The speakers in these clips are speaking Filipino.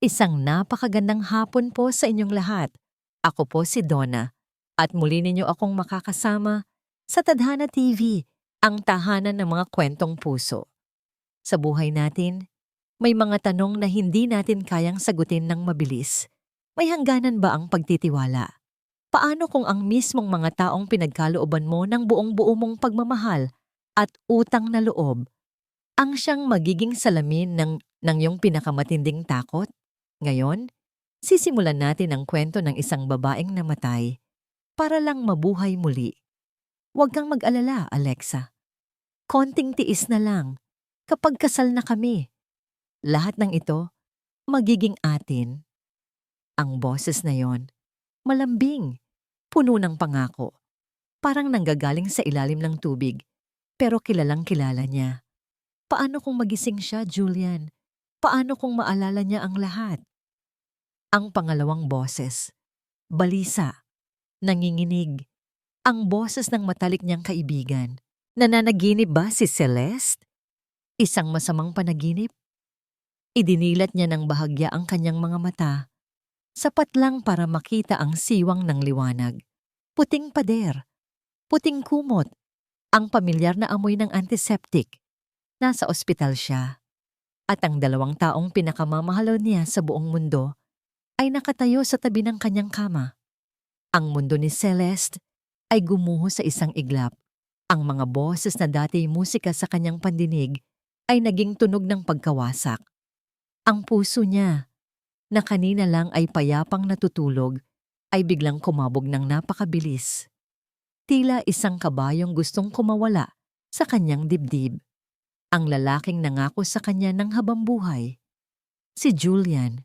Isang napakagandang hapon po sa inyong lahat. Ako po si Donna at muli ninyo akong makakasama sa Tadhana TV, ang tahanan ng mga kwentong puso. Sa buhay natin, may mga tanong na hindi natin kayang sagutin ng mabilis. May hangganan ba ang pagtitiwala? Paano kung ang mismong mga taong pinagkalooban mo ng buong-buo mong pagmamahal at utang na loob ang siyang magiging salamin ng iyong pinakamatinding takot? Ngayon, sisimulan natin ang kwento ng isang babaeng namatay para lang mabuhay muli. Huwag kang mag-alala, Alexa. Konting tiis na lang kapag kasal na kami. Lahat ng ito magiging atin. Ang boses na yon, malambing, puno ng pangako. Parang nanggagaling sa ilalim ng tubig, pero kilalang kilala niya. Paano kung magising siya, Julian? Paano kung maalala niya ang lahat? Ang pangalawang boses, balisa, nanginginig, ang boses ng matalik niyang kaibigan. Nananaginip ba si Celeste? Isang masamang panaginip? Idinilat niya ng bahagya ang kanyang mga mata, sapat lang para makita ang siwang ng liwanag. Puting pader, puting kumot, ang pamilyar na amoy ng antiseptic. Nasa ospital siya, at ang dalawang taong pinakamamahalaw niya sa buong mundo ay nakatayo sa tabi ng kanyang kama. Ang mundo ni Celeste ay gumuho sa isang iglap. Ang mga boses na dati musika sa kanyang pandinig ay naging tunog ng pagkawasak. Ang puso niya, na kanina lang ay payapang natutulog, ay biglang kumabog ng napakabilis. Tila isang kabayong gustong kumawala sa kanyang dibdib. Ang lalaking nangako sa kanya ng habambuhay. Si Julian,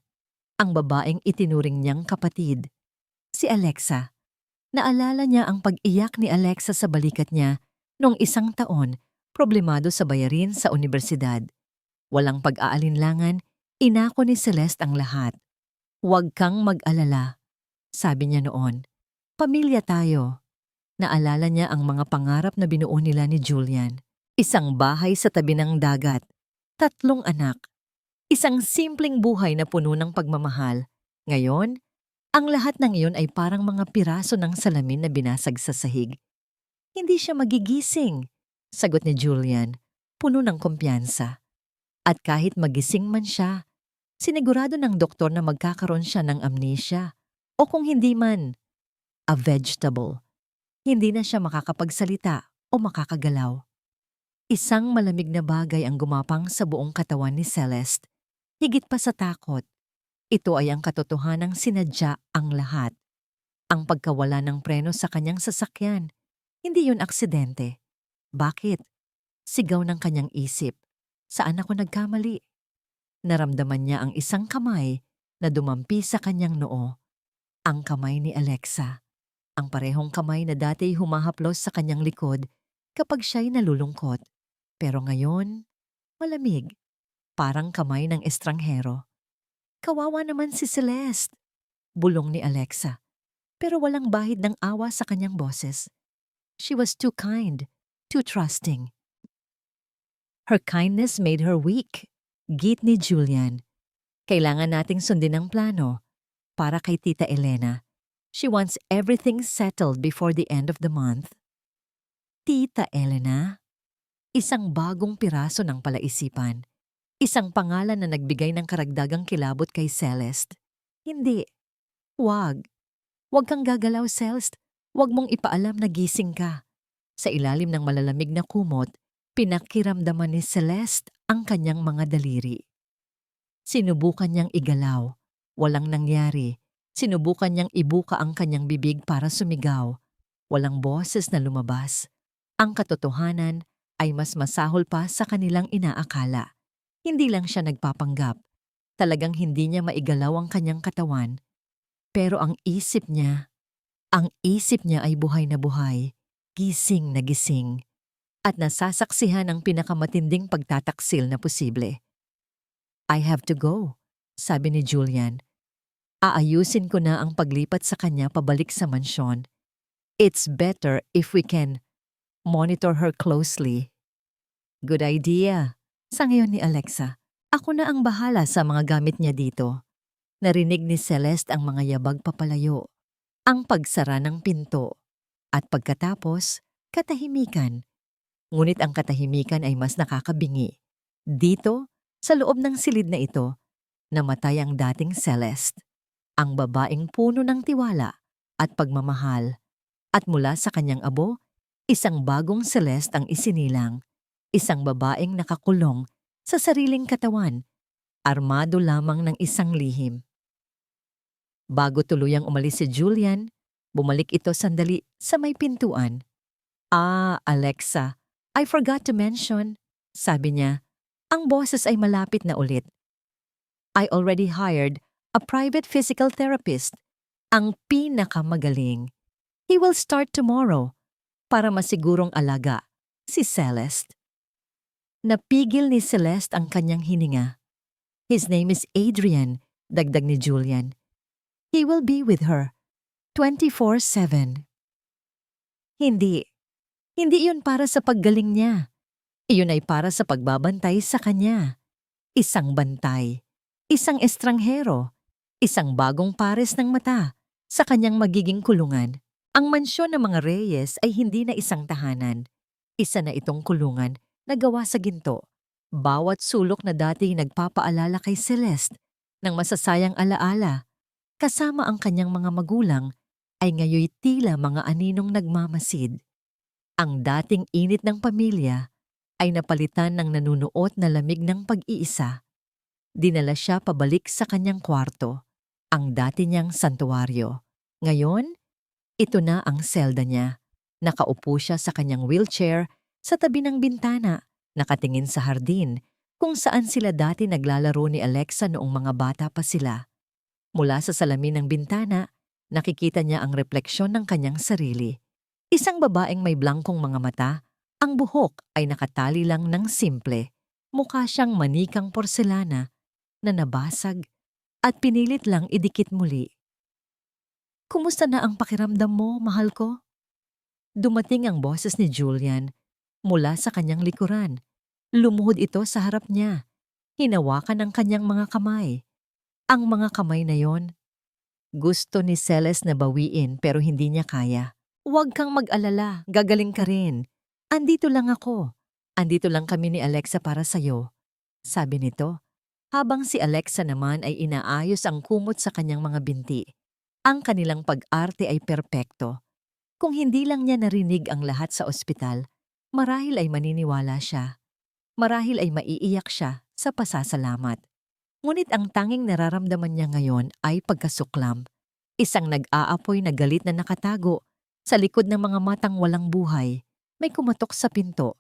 ang babaeng itinuring niyang kapatid. Si Alexa. Naalala niya ang pag-iyak ni Alexa sa balikat niya noong 1 taon, problemado sa bayarin sa universidad. Walang pag-aalinlangan, inako ni Celeste ang lahat. Huwag kang mag-alala, sabi niya noon. Pamilya tayo. Naalala niya ang mga pangarap na binuo nila ni Julian. Isang bahay sa tabi ng dagat, 3 anak, isang simpleng buhay na puno ng pagmamahal. Ngayon, ang lahat ng iyon ay parang mga piraso ng salamin na binasag sa sahig. Hindi siya magigising, sagot ni Julian, puno ng kumpiyansa. At kahit magising man siya, sinigurado ng doktor na magkakaroon siya ng amnesia. O kung hindi man, a vegetable. Hindi na siya makakapagsalita o makakagalaw. Isang malamig na bagay ang gumapang sa buong katawan ni Celeste. Higit pa sa takot, ito ay ang katotohanang sinadya ang lahat. Ang pagkawala ng preno sa kanyang sasakyan. Hindi yun aksidente. Bakit? Sigaw ng kanyang isip. Saan ako nagkamali? Naramdaman niya ang isang kamay na dumampi sa kanyang noo. Ang kamay ni Alexa. Ang parehong kamay na dati humahaplos sa kanyang likod kapag siya'y nalulungkot. Pero ngayon, malamig. Parang kamay ng estranghero. Kawawa naman si Celeste, bulong ni Alexa. Pero walang bahid ng awa sa kanyang boses. She was too kind, too trusting. Her kindness made her weak, git ni Julian. Kailangan nating sundin ang plano para kay Tita Elena. She wants everything settled before the end of the month. Tita Elena? Isang bagong piraso ng palaisipan. Isang pangalan na nagbigay ng karagdagang kilabot kay Celeste. Hindi. Huwag. Huwag kang gagalaw, Celeste. Huwag mong ipaalam na gising ka. Sa ilalim ng malalamig na kumot, pinakiramdaman ni Celeste ang kanyang mga daliri. Sinubukan niyang igalaw. Walang nangyari. Sinubukan niyang ibuka ang kanyang bibig para sumigaw. Walang boses na lumabas. Ang katotohanan ay mas masahol pa sa kanilang inaakala. Hindi lang siya nagpapanggap. Talagang hindi niya maigalaw ang kanyang katawan. Pero ang isip niya ay buhay na buhay, gising na gising, at nasasaksihan ang pinakamatinding pagtataksil na posible. I have to go, sabi ni Julian. Aayusin ko na ang paglipat sa kanya pabalik sa mansyon. It's better if we can monitor her closely. Good idea. Sa ngayon ni Alexa, ako na ang bahala sa mga gamit niya dito. Narinig ni Celeste ang mga yabag papalayo, ang pagsara ng pinto, at pagkatapos, katahimikan. Ngunit ang katahimikan ay mas nakakabingi. Dito, sa loob ng silid na ito, namatay ang dating Celeste, ang babaeng puno ng tiwala at pagmamahal. At mula sa kanyang abo, isang bagong Celeste ang isinilang, isang babaeng nakakulong sa sariling katawan, armado lamang ng isang lihim. Bago tuluyang umalis si Julian, bumalik ito sandali sa may pintuan. Alexa, I forgot to mention, sabi niya. Ang boses ay malapit na ulit. I already hired a private physical therapist, ang pinakamagaling. He will start tomorrow para masigurong alaga si Celeste. Napigil ni Celeste ang kanyang hininga. His name is Adrian, dagdag ni Julian. He will be with her 24/7. Hindi. Hindi iyon para sa paggaling niya. Iyon ay para sa pagbabantay sa kanya. Isang bantay, isang estranghero, isang bagong pares ng mata sa kanyang magiging kulungan. Ang mansyon ng mga Reyes ay hindi na isang tahanan. Isa na itong kulungan na gawa sa ginto. Bawat sulok na dati nagpapaalala kay Celeste ng masasayang alaala, kasama ang kanyang mga magulang, ay ngayoy tila mga aninong nagmamasid. Ang dating init ng pamilya ay napalitan ng nanunuot na lamig ng pag-iisa. Dinala siya pabalik sa kanyang kwarto, ang dati niyang santuwaryo. Ngayon, ito na ang selda niya. Nakaupo siya sa kanyang wheelchair sa tabi ng bintana, nakatingin sa hardin kung saan sila dati naglalaro ni Alexa noong mga bata pa sila. Mula sa salamin ng bintana, nakikita niya ang refleksyon ng kanyang sarili. Isang babaeng may blangkong mga mata, ang buhok ay nakatali lang ng simple. Mukha siyang manikang porselana na nabasag at pinilit lang idikit muli. Kumusta na ang pakiramdam mo, mahal ko? Dumating ang boses ni Julian mula sa kanyang likuran. Lumuhod ito sa harap niya. Hinawakan ang kanyang mga kamay. Ang mga kamay na yon, gusto ni Celeste na bawiin pero hindi niya kaya. Huwag kang mag-alala, gagaling ka rin. Andito lang ako. Andito lang kami ni Alexa para sa'yo, sabi nito. Habang si Alexa naman ay inaayos ang kumot sa kanyang mga binti. Ang kanilang pag-arte ay perpekto. Kung hindi lang niya narinig ang lahat sa ospital, marahil ay maniniwala siya. Marahil ay maiiyak siya sa pasasalamat. Ngunit ang tanging nararamdaman niya ngayon ay pagkasuklam. Isang nag-aapoy na galit na nakatago sa likod ng mga matang walang buhay. May kumatok sa pinto.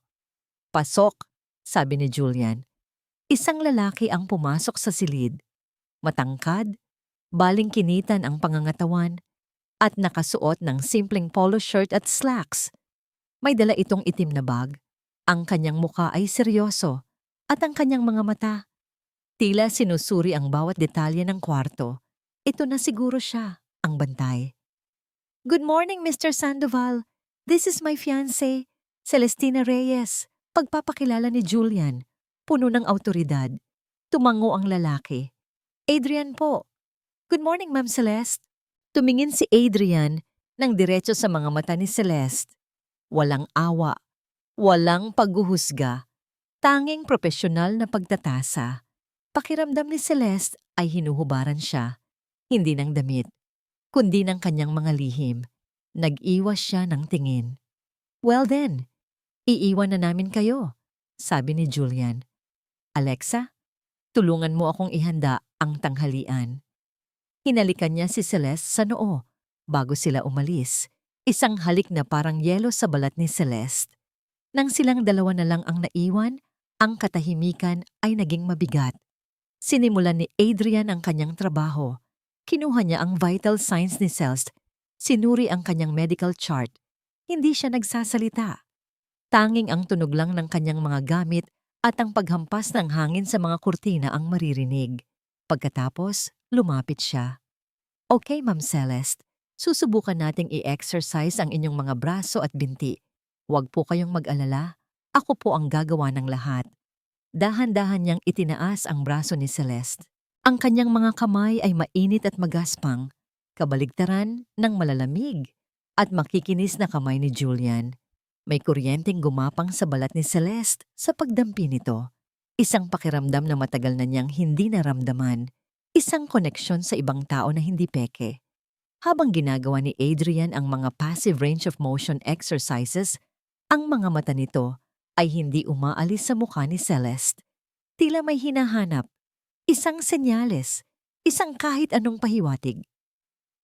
Pasok, sabi ni Julian. Isang lalaki ang pumasok sa silid. Matangkad, balingkinitan ang pangangatawan, at nakasuot ng simpleng polo shirt at slacks. May dala itong itim na bag. Ang kanyang muka ay seryoso at ang kanyang mga mata, tila sinusuri ang bawat detalye ng kwarto. Ito na siguro siya, ang bantay. Good morning, Mr. Sandoval. This is my fiancée, Celestina Reyes. Pagpapakilala ni Julian, puno ng awtoridad. Tumango ang lalaki. Adrian po. Good morning, Ma'am Celeste. Tumingin si Adrian nang diretso sa mga mata ni Celeste. Walang awa, walang paghuhusga, tanging propesyonal na pagtatasa. Pakiramdam ni Celeste ay hinuhubaran siya, hindi ng damit, kundi ng kanyang mga lihim. Nag-iwas siya ng tingin. Well then, iiwan na namin kayo, sabi ni Julian. Alexa, tulungan mo akong ihanda ang tanghalian. Hinalikan niya si Celeste sa noo bago sila umalis. Isang halik na parang yelo sa balat ni Celeste. Nang silang dalawa na lang ang naiwan, ang katahimikan ay naging mabigat. Sinimulan ni Adrian ang kanyang trabaho. Kinuha niya ang vital signs ni Celeste. Sinuri ang kanyang medical chart. Hindi siya nagsasalita. Tanging ang tunog lang ng kanyang mga gamit at ang paghampas ng hangin sa mga kurtina ang maririnig. Pagkatapos, lumapit siya. Okay, Ma'am Celeste. Susubukan nating i-exercise ang inyong mga braso at binti. Huwag po kayong mag-alala. Ako po ang gagawa ng lahat. Dahan-dahan niyang itinaas ang braso ni Celeste. Ang kanyang mga kamay ay mainit at magaspang, kabaligtaran ng malalamig at makikinis na kamay ni Julian. May kuryenteng gumapang sa balat ni Celeste sa pagdampi nito. Isang pakiramdam na matagal na niyang hindi naramdaman. Isang koneksyon sa ibang tao na hindi peke. Habang ginagawa ni Adrian ang mga passive range of motion exercises, ang mga mata nito ay hindi umaalis sa mukha ni Celeste. Tila may hinahanap, isang senyales, isang kahit anong pahiwatig.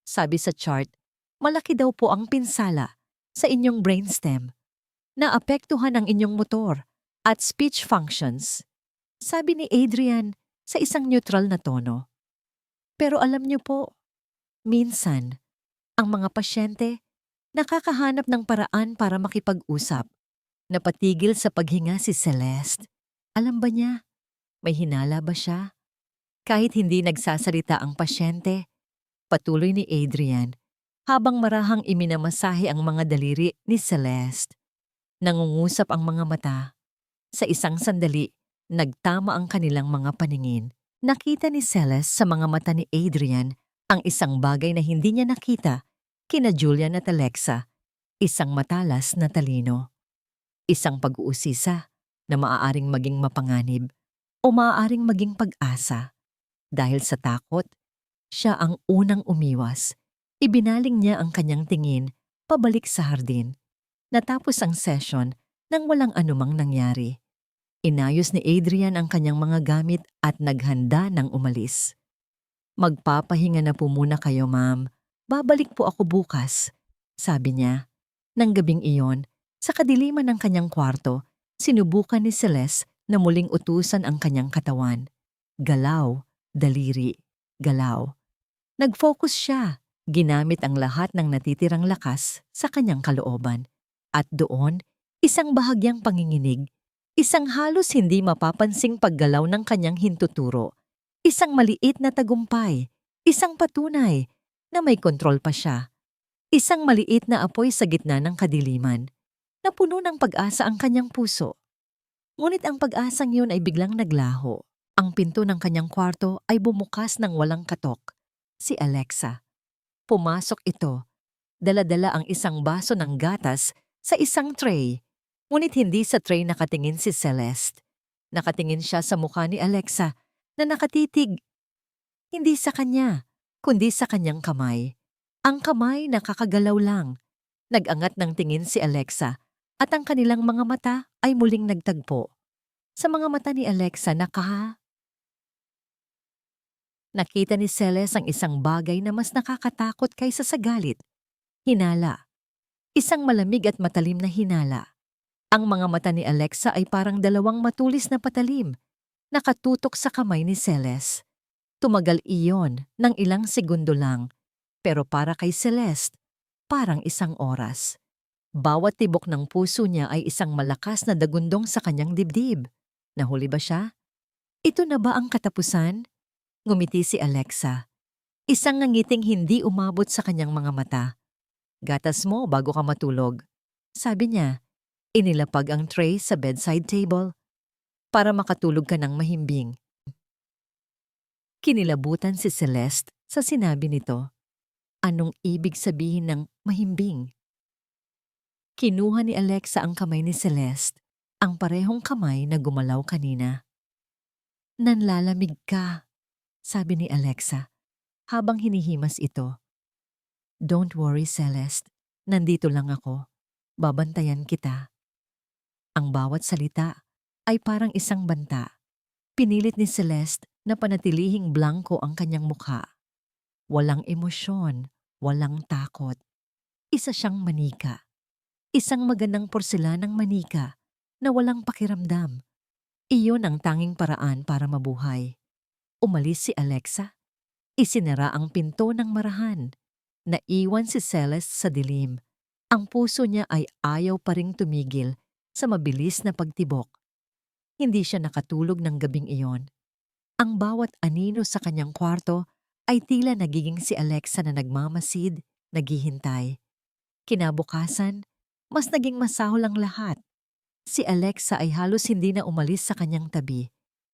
Sabi sa chart, malaki daw po ang pinsala sa inyong brainstem. Naapektuhan ang inyong motor at speech functions. Sabi ni Adrian sa isang neutral na tono. Pero alam niyo po, minsan, ang mga pasyente nakakahanap ng paraan para makipag-usap. Napatigil sa paghinga si Celeste. Alam ba niya? May hinala ba siya? Kahit hindi nagsasalita ang pasyente, patuloy ni Adrian habang marahang iminamasahe ang mga daliri ni Celeste. Nangungusap ang mga mata. Sa isang sandali, nagtama ang kanilang mga paningin. Nakita ni Celeste sa mga mata ni Adrian ang isang bagay na hindi niya nakita kina Julian at Alexa, isang matalas na talino. Isang pag-uusisa na maaaring maging mapanganib o maaaring maging pag-asa. Dahil sa takot, siya ang unang umiwas. Ibinaling niya ang kanyang tingin pabalik sa hardin. Natapos ang session nang walang anumang nangyari. Inayos ni Adrian ang kanyang mga gamit at naghanda ng umalis. Magpapahinga na po muna kayo, ma'am. Babalik po ako bukas, sabi niya. Nang gabing iyon, sa kadiliman ng kanyang kwarto, sinubukan ni Celeste na muling utusan ang kanyang katawan. Galaw, daliri, galaw. Nag-focus siya, ginamit ang lahat ng natitirang lakas sa kanyang kalooban. At doon, isang bahagyang panginginig, isang halos hindi mapapansing paggalaw ng kanyang hintuturo, isang maliit na tagumpay, isang patunay na may kontrol pa siya. Isang maliit na apoy sa gitna ng kadiliman, na puno ng pag-asa ang kanyang puso. Ngunit ang pag-asang yun ay biglang naglaho. Ang pinto ng kanyang kwarto ay bumukas ng walang katok. Si Alexa. Pumasok ito. Dala-dala ang isang baso ng gatas sa isang tray. Ngunit hindi sa tray nakatingin si Celeste. Nakatingin siya sa mukha ni Alexa na nakatitig. Hindi sa kanya, kundi sa kanyang kamay. Ang kamay nakakagalaw lang. Nag-angat ng tingin si Alexa at ang kanilang mga mata ay muling nagtagpo. Sa mga mata ni Alexa nakita ni Celeste ang isang bagay na mas nakakatakot kaysa sa galit. Hinala. Isang malamig at matalim na hinala. Ang mga mata ni Alexa ay parang dalawang matulis na patalim, nakatutok sa kamay ni Celeste. Tumagal iyon ng ilang segundo lang, pero para kay Celeste, parang isang oras. Bawat tibok ng puso niya ay isang malakas na dagundong sa kanyang dibdib. Nahuli ba siya? Ito na ba ang katapusan? Ngumiti si Alexa. Isang ngangiting hindi umabot sa kanyang mga mata. Gatas mo bago ka matulog. Sabi niya, inilapag ang tray sa bedside table para makatulog ka ng mahimbing. Kinilabutan si Celeste sa sinabi nito. Anong ibig sabihin ng mahimbing? Kinuha ni Alexa ang kamay ni Celeste, ang parehong kamay na gumalaw kanina. Nanlalamig ka, sabi ni Alexa, habang hinihimas ito. Don't worry, Celeste. Nandito lang ako. Babantayan kita. Ang bawat salita ay parang isang banta. Pinilit ni Celeste na panatilihing blanko ang kanyang mukha. Walang emosyon, walang takot. Isa siyang manika. Isang magandang porselanang manika na walang pakiramdam. Iyon ang tanging paraan para mabuhay. Umalis si Alexa. Isinara ang pinto ng marahan. Naiwan si Celeste sa dilim. Ang puso niya ay ayaw pa ring tumigil sa mabilis na pagtibok. Hindi siya nakatulog ng gabing iyon. Ang bawat anino sa kanyang kwarto ay tila nagiging si Alexa na nagmamasid, naghihintay. Kinabukasan, mas naging masahol ang lahat. Si Alexa ay halos hindi na umalis sa kanyang tabi.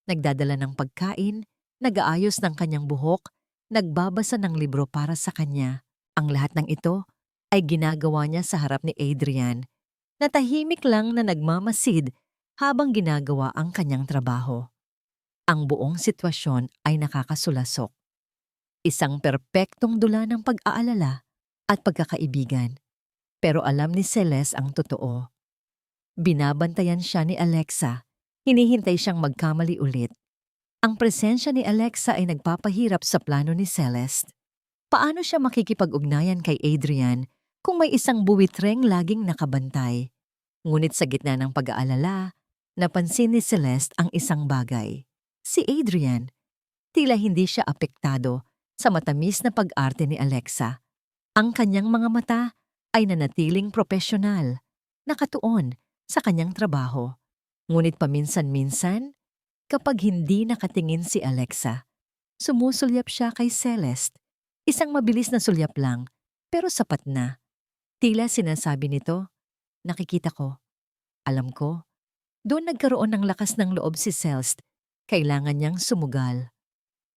Nagdadala ng pagkain, nag-aayos ng kanyang buhok, nagbabasa ng libro para sa kanya. Ang lahat ng ito ay ginagawa niya sa harap ni Adrian, na tahimik lang na nagmamasid habang ginagawa ang kanyang trabaho. Ang buong sitwasyon ay nakakasulasok. Isang perpektong dula ng pag-aalala at pagkakaibigan. Pero alam ni Celeste ang totoo. Binabantayan siya ni Alexa, hinihintay siyang magkamali ulit. Ang presensya ni Alexa ay nagpapahirap sa plano ni Celeste. Paano siya makikipag-ugnayan kay Adrian kung may isang buwitreng laging nakabantay? Ngunit sa gitna ng pag-aalala, napansin ni Celeste ang isang bagay. Si Adrian, tila hindi siya apektado sa matamis na pag-arte ni Alexa. Ang kanyang mga mata ay nanatiling propesyonal, nakatuon sa kanyang trabaho. Ngunit paminsan-minsan, kapag hindi nakatingin si Alexa, sumusulyap siya kay Celeste. Isang mabilis na sulyap lang, pero sapat na. Tila sinasabi nito, nakikita ko, alam ko. Doon nagkaroon ng lakas ng loob si Celeste. Kailangan niyang sumugal.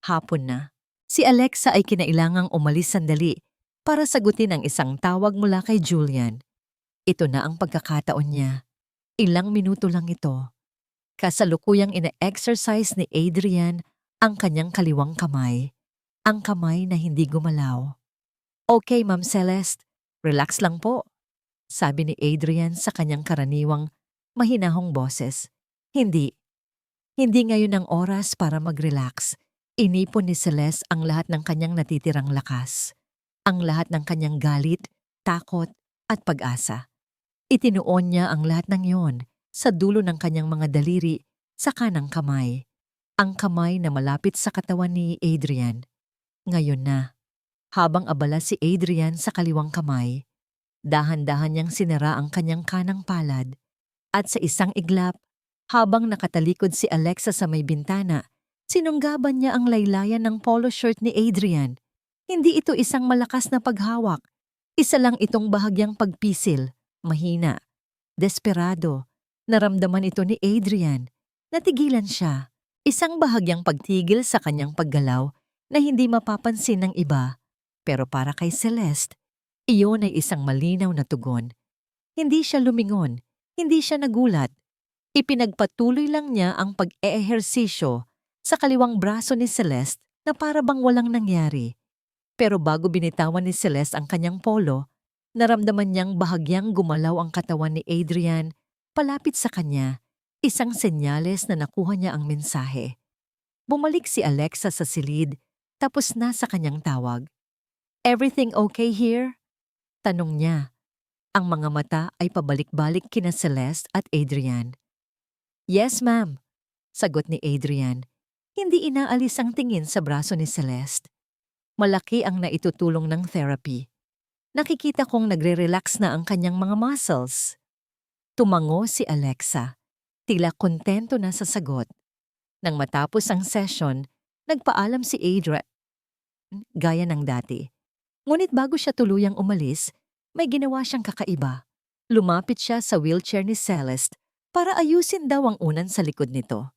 Hapon na. Si Alexa ay kinailangang umalis sandali para sagutin ang isang tawag mula kay Julian. Ito na ang pagkakataon niya. Ilang minuto lang ito. Kasalukuyang ina-exercise ni Adrian ang kanyang kaliwang kamay. Ang kamay na hindi gumalaw. Okay, Ma'am Celeste. Relax lang po. Sabi ni Adrian sa kanyang karaniwang mahinahong boses. Hindi. Hindi ngayon ang oras para mag-relax. Inipon ni Celeste ang lahat ng kanyang natitirang lakas. Ang lahat ng kanyang galit, takot, at pag-asa. Itinuon niya ang lahat ng iyon sa dulo ng kanyang mga daliri sa kanang kamay. Ang kamay na malapit sa katawan ni Adrian. Ngayon na, habang abala si Adrian sa kaliwang kamay, dahan-dahan niyang sinara ang kanyang kanang palad at sa isang iglap, habang nakatalikod si Alexa sa may bintana, sinunggaban niya ang laylayan ng polo shirt ni Adrian. Hindi ito isang malakas na paghawak. Isa lang itong bahagyang pagpisil, mahina, desperado. Naramdaman ito ni Adrian. Natigilan siya. Isang bahagyang pagtigil sa kanyang paggalaw na hindi mapapansin ng iba. Pero para kay Celeste, iyon ay isang malinaw na tugon. Hindi siya lumingon, hindi siya nagulat. Ipinagpatuloy lang niya ang pag-eehersisyo sa kaliwang braso ni Celeste na para bang walang nangyari. Pero bago binitawan ni Celeste ang kanyang polo, naramdaman niyang bahagyang gumalaw ang katawan ni Adrian palapit sa kanya, isang senyales na nakuha niya ang mensahe. Bumalik si Alexa sa silid, tapos na sa kanyang tawag. Everything okay here? Tanong niya. Ang mga mata ay pabalik-balik kina Celeste at Adrian. Yes, ma'am. Sagot ni Adrian. Hindi inaalis ang tingin sa braso ni Celeste. Malaki ang naitutulong ng therapy. Nakikita kong nagre-relax na ang kanyang mga muscles. Tumango si Alexa. Tila kontento na sa sagot. Nang matapos ang session, nagpaalam si Adrian. Gaya ng dati. Ngunit bago siya tuluyang umalis, may ginawa siyang kakaiba. Lumapit siya sa wheelchair ni Celeste para ayusin daw ang unan sa likod nito.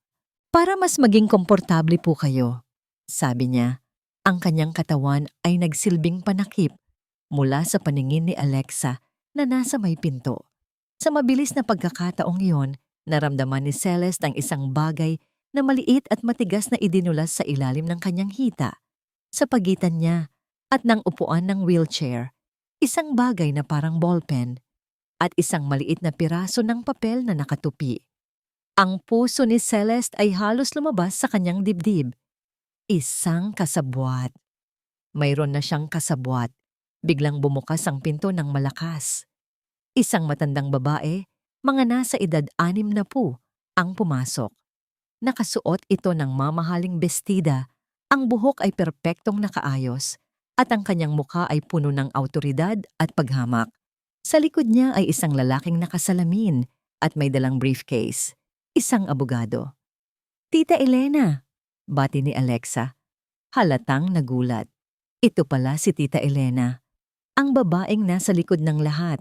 Para mas maging komportable po kayo, sabi niya. Ang kanyang katawan ay nagsilbing panakip mula sa paningin ni Alexa na nasa may pinto. Sa mabilis na pagkakataong iyon, naramdaman ni Celeste ang isang bagay na maliit at matigas na idinulas sa ilalim ng kanyang hita. Sa pagitan niya at ng upuan ng wheelchair, isang bagay na parang ballpen at isang maliit na piraso ng papel na nakatupi. Ang puso ni Celeste ay halos lumabas sa kanyang dibdib. Isang kasabwat. Mayroon na siyang kasabwat. Biglang bumukas ang pinto ng malakas. Isang matandang babae, mga nasa edad 60, ang pumasok. Nakasuot ito ng mamahaling bestida. Ang buhok ay perpektong nakaayos at ang kanyang mukha ay puno ng awtoridad at paghamak. Sa likod niya ay isang lalaking nakasalamin at may dalang briefcase, isang abogado. Tita Elena, bati ni Alexa. Halatang nagulat. Ito pala si Tita Elena, ang babaeng nasa likod ng lahat.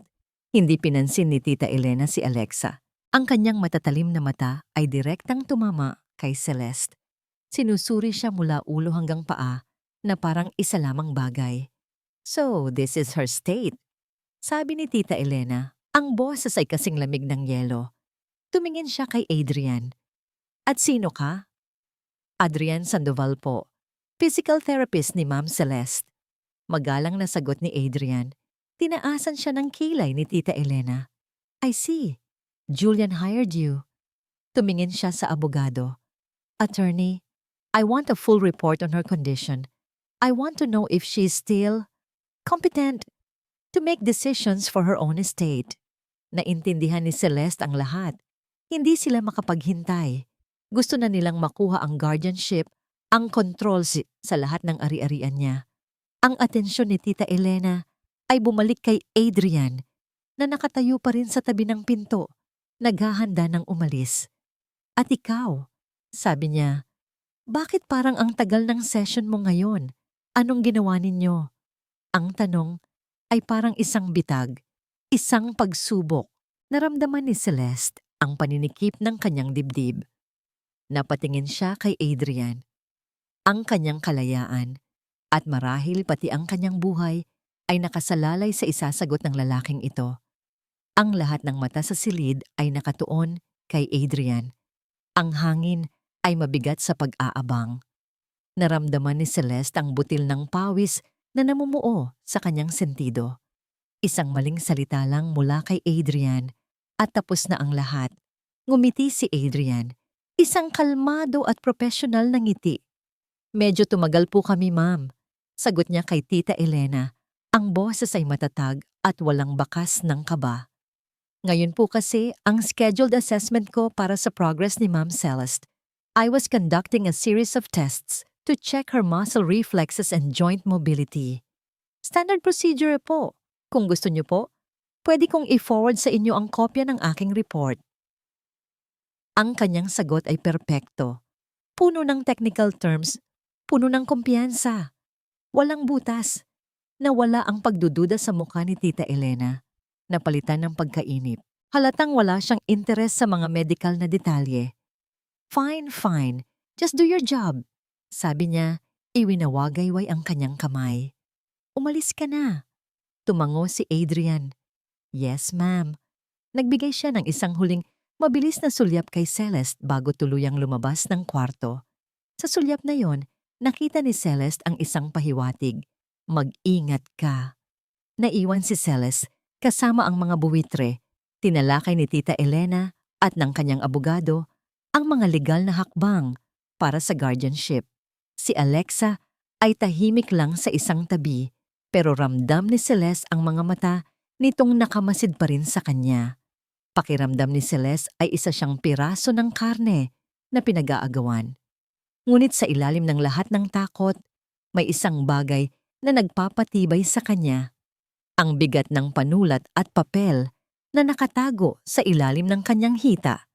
Hindi pinansin ni Tita Elena si Alexa. Ang kanyang matatalim na mata ay direktang tumama kay Celeste. Sinusuri siya mula ulo hanggang paa na parang isa lamang bagay. So, this is her state. Sabi ni Tita Elena, ang boses ay kasing lamig ng yelo. Tumingin siya kay Adrian. At sino ka? Adrian Sandoval po. Physical therapist ni Ma'am Celeste. Magalang na sagot ni Adrian. Tinaasan siya ng kilay ni Tita Elena. I see. Julian hired you. Tumingin siya sa abogado. Attorney, I want a full report on her condition. I want to know if she is still competent to make decisions for her own estate. Naintindihan ni Celeste ang lahat. Hindi sila makapaghintay. Gusto na nilang makuha ang guardianship, ang control sa lahat ng ari-arian niya. Ang atensyon ni Tita Elena ay bumalik kay Adrian na nakatayo pa rin sa tabi ng pinto, naghahanda ng umalis. At ikaw, sabi niya, bakit parang ang tagal ng session mo ngayon? Anong ginawa ninyo? Ang tanong ay parang isang bitag, isang pagsubok. Naramdaman ni Celeste ang paninikip ng kanyang dibdib. Napatingin siya kay Adrian. Ang kanyang kalayaan at marahil pati ang kanyang buhay ay nakasalalay sa isasagot ng lalaking ito. Ang lahat ng mata sa silid ay nakatuon kay Adrian. Ang hangin ay mabigat sa pag-aabang. Naramdaman ni Celeste ang butil ng pawis na namumuo sa kanyang sentido. Isang maling salita lang mula kay Adrian at tapos na ang lahat. Ngumiti si Adrian. Isang kalmado at profesional na ngiti. Medyo tumagal po kami, ma'am. Sagot niya kay Tita Elena. Ang boses ay matatag at walang bakas ng kaba. Ngayon po kasi ang scheduled assessment ko para sa progress ni Ma'am Celeste. I was conducting a series of tests to check her muscle reflexes and joint mobility. Standard procedure po. Kung gusto niyo po, pwede kong i-forward sa inyo ang kopya ng aking report. Ang kanyang sagot ay perpekto. Puno ng technical terms, puno ng kumpiyansa. Walang butas. Nawala ang pagdududa sa mukha ni Tita Elena. Napalitan ng pagkainip. Halatang wala siyang interes sa mga medical na detalye. Fine, fine. Just do your job. Sabi niya, iwinawagayway ang kanyang kamay. Umalis ka na. Tumango si Adrian. Yes, ma'am. Nagbigay siya ng isang huling mabilis na sulyap kay Celeste bago tuluyang lumabas ng kwarto. Sa sulyap na yon, nakita ni Celeste ang isang pahiwatig. Mag-ingat ka. Naiwan si Celeste kasama ang mga buwitre, tinalakay ni Tita Elena at ng kanyang abogado ang mga legal na hakbang para sa guardianship. Si Alexa ay tahimik lang sa isang tabi pero ramdam ni Celeste ang mga mata nitong nakamasid pa rin sa kanya. Pakiramdam ni Celeste ay isa siyang piraso ng karne na pinag-aagawan. Ngunit sa ilalim ng lahat ng takot, may isang bagay na nagpapatibay sa kanya. Ang bigat ng panulat at papel na nakatago sa ilalim ng kanyang hita.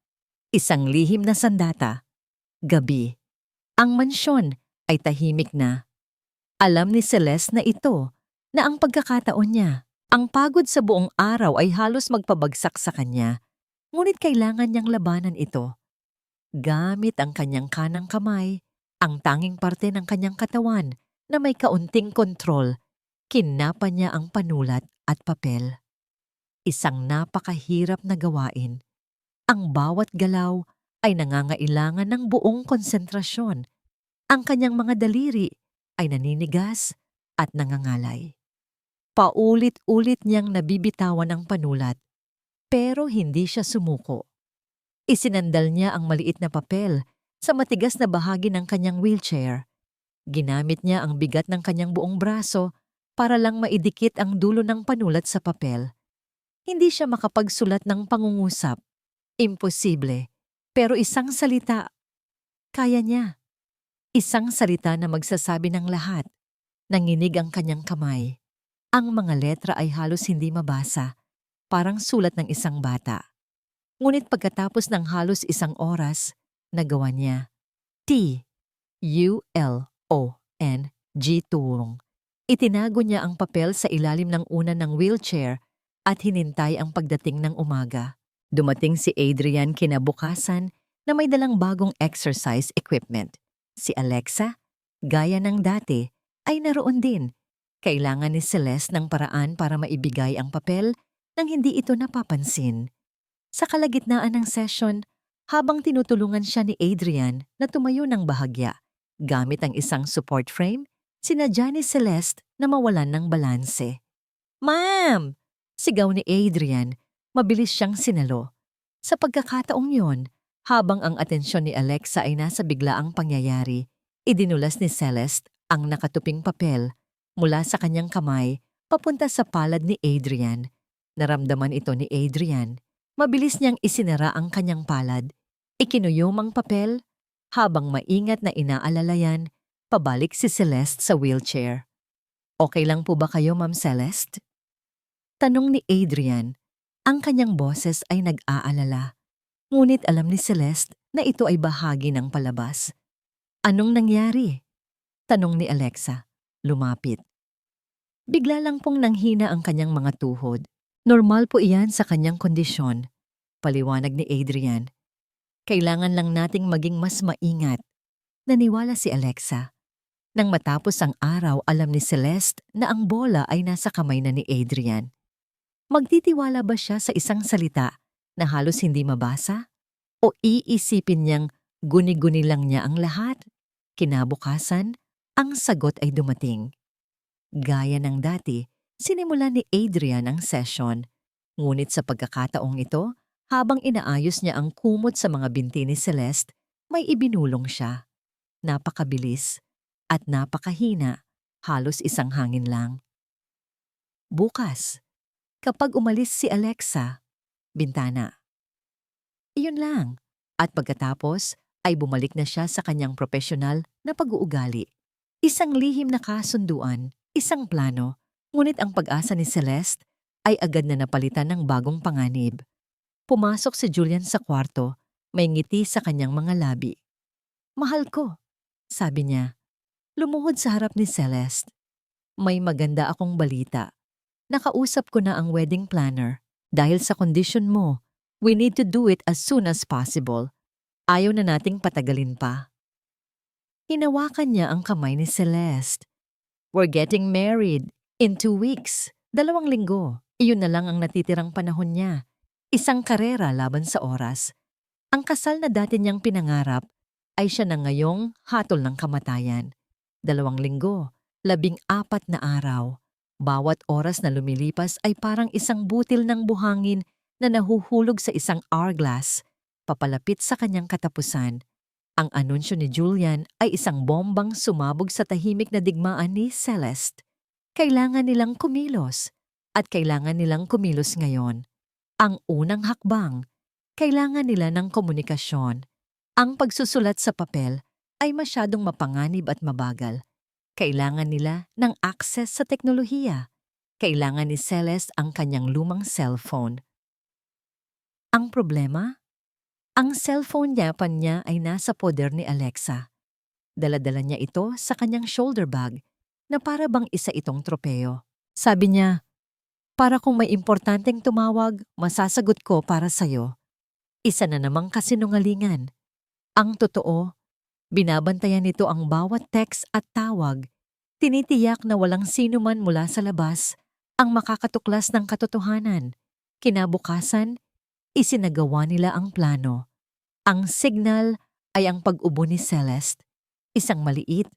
Isang lihim na sandata. Gabi. Ang mansyon ay tahimik na. Alam ni Celeste na ito na ang pagkakataon niya. Ang pagod sa buong araw ay halos magpabagsak sa kanya. Ngunit kailangan niyang labanan ito. Gamit ang kanyang kanang kamay, ang tanging parte ng kanyang katawan na may kaunting kontrol, kinapa niya ang panulat at papel. Isang napakahirap na gawain. Ang bawat galaw ay nangangailangan ng buong konsentrasyon. Ang kanyang mga daliri ay naninigas at nangangalay. Paulit-ulit niyang nabibitawan ang panulat, pero hindi siya sumuko. Isinandal niya ang maliit na papel sa matigas na bahagi ng kanyang wheelchair. Ginamit niya ang bigat ng kanyang buong braso para lang maidikit ang dulo ng panulat sa papel. Hindi siya makapagsulat ng pangungusap. Imposible. Pero isang salita, kaya niya. Isang salita na magsasabi ng lahat. Nanginig ang kanyang kamay. Ang mga letra ay halos hindi mabasa, parang sulat ng isang bata. Ngunit pagkatapos ng halos isang oras, nagawa niya. T-U-L-O-N-G tulong. Itinago niya ang papel sa ilalim ng unan ng wheelchair at hinintay ang pagdating ng umaga. Dumating si Adrian kinabukasan na may dalang bagong exercise equipment. Si Alexa, gaya ng dati, ay naroon din. Kailangan ni Celeste ng paraan para maibigay ang papel nang hindi ito napapansin. Sa kalagitnaan ng session, habang tinutulungan siya ni Adrian na tumayo ng bahagya, gamit ang isang support frame, sinadya ni Celeste na mawalan ng balanse. "Ma'am!" Sigaw ni Adrian, mabilis siyang sinalo. Sa pagkakataong yon, habang ang atensyon ni Alexa ay nasa biglaang pangyayari, idinulas ni Celeste ang nakatuping papel mula sa kanyang kamay papunta sa palad ni Adrian. Naramdaman ito ni Adrian. Mabilis niyang isinara ang kanyang palad. Ikinuyom ang papel habang maingat na inaalalayan, pabalik si Celeste sa wheelchair. "Okay lang po ba kayo, Ma'am Celeste?" Tanong ni Adrian. Ang kanyang boses ay nag-aalala. Ngunit alam ni Celeste na ito ay bahagi ng palabas. "Anong nangyari?" Tanong ni Alexa. Lumapit. Bigla lang pong nanghina ang kanyang mga tuhod. Normal po iyan sa kanyang kondisyon. Paliwanag ni Adrian. "Kailangan lang nating maging mas maingat." Naniwala si Alexa. Nang matapos ang araw, alam ni Celeste na ang bola ay nasa kamay na ni Adrian. Magtitiwala ba siya sa isang salita na halos hindi mabasa? O iisipin niyang guni-guni lang niya ang lahat? Kinabukasan, ang sagot ay dumating. Gaya ng dati, sinimula ni Adrian ang session. Ngunit sa pagkakataong ito, habang inaayos niya ang kumot sa mga binti ni Celeste, may ibinulong siya. Napakabilis at napakahina, halos isang hangin lang. "Bukas, kapag umalis si Alexa, bintana." Iyon lang. At pagkatapos ay bumalik na siya sa kanyang profesional na pag-uugali. Isang lihim na kasunduan, isang plano, ngunit ang pag-asa ni Celeste ay agad na napalitan ng bagong panganib. Pumasok si Julian sa kwarto, may ngiti sa kanyang mga labi. "Mahal ko," sabi niya. Lumuhod sa harap ni Celeste. "May maganda akong balita. Nakausap ko na ang wedding planner. Dahil sa kondisyon mo, we need to do it as soon as possible. Ayaw na nating patagalin pa." Hinawakan niya ang kamay ni Celeste. "We're getting married in 2 weeks. 2 linggo. Iyon na lang ang natitirang panahon niya. Isang karera laban sa oras. Ang kasal na dati niyang pinangarap ay siya na ngayong hatol ng kamatayan. 2 linggo, 14 na araw. Bawat oras na lumilipas ay parang isang butil ng buhangin na nahuhulog sa isang hourglass, papalapit sa kanyang katapusan. Ang anunsyo ni Julian ay isang bombang sumabog sa tahimik na digmaan ni Celeste. Kailangan nilang kumilos, at kailangan nilang kumilos ngayon. Ang unang hakbang, kailangan nila ng komunikasyon. Ang pagsusulat sa papel ay masyadong mapanganib at mabagal. Kailangan nila ng access sa teknolohiya. Kailangan ni Celeste ang kanyang lumang cellphone. Ang problema? Ang cellphone niya ay nasa poder ni Alexa. Dala-dala niya ito sa kanyang shoulder bag na para bang isa itong tropeo. Sabi niya, "Para kung may importanteng tumawag, masasagot ko para sa'yo." Isa na namang kasinungalingan. Ang totoo, binabantayan nito ang bawat text at tawag. Tinitiyak na walang sino man mula sa labas ang makakatuklas ng katotohanan. Kinabukasan, isinagawa nila ang plano. Ang signal ay ang pag-ubo ni Celeste. Isang maliit,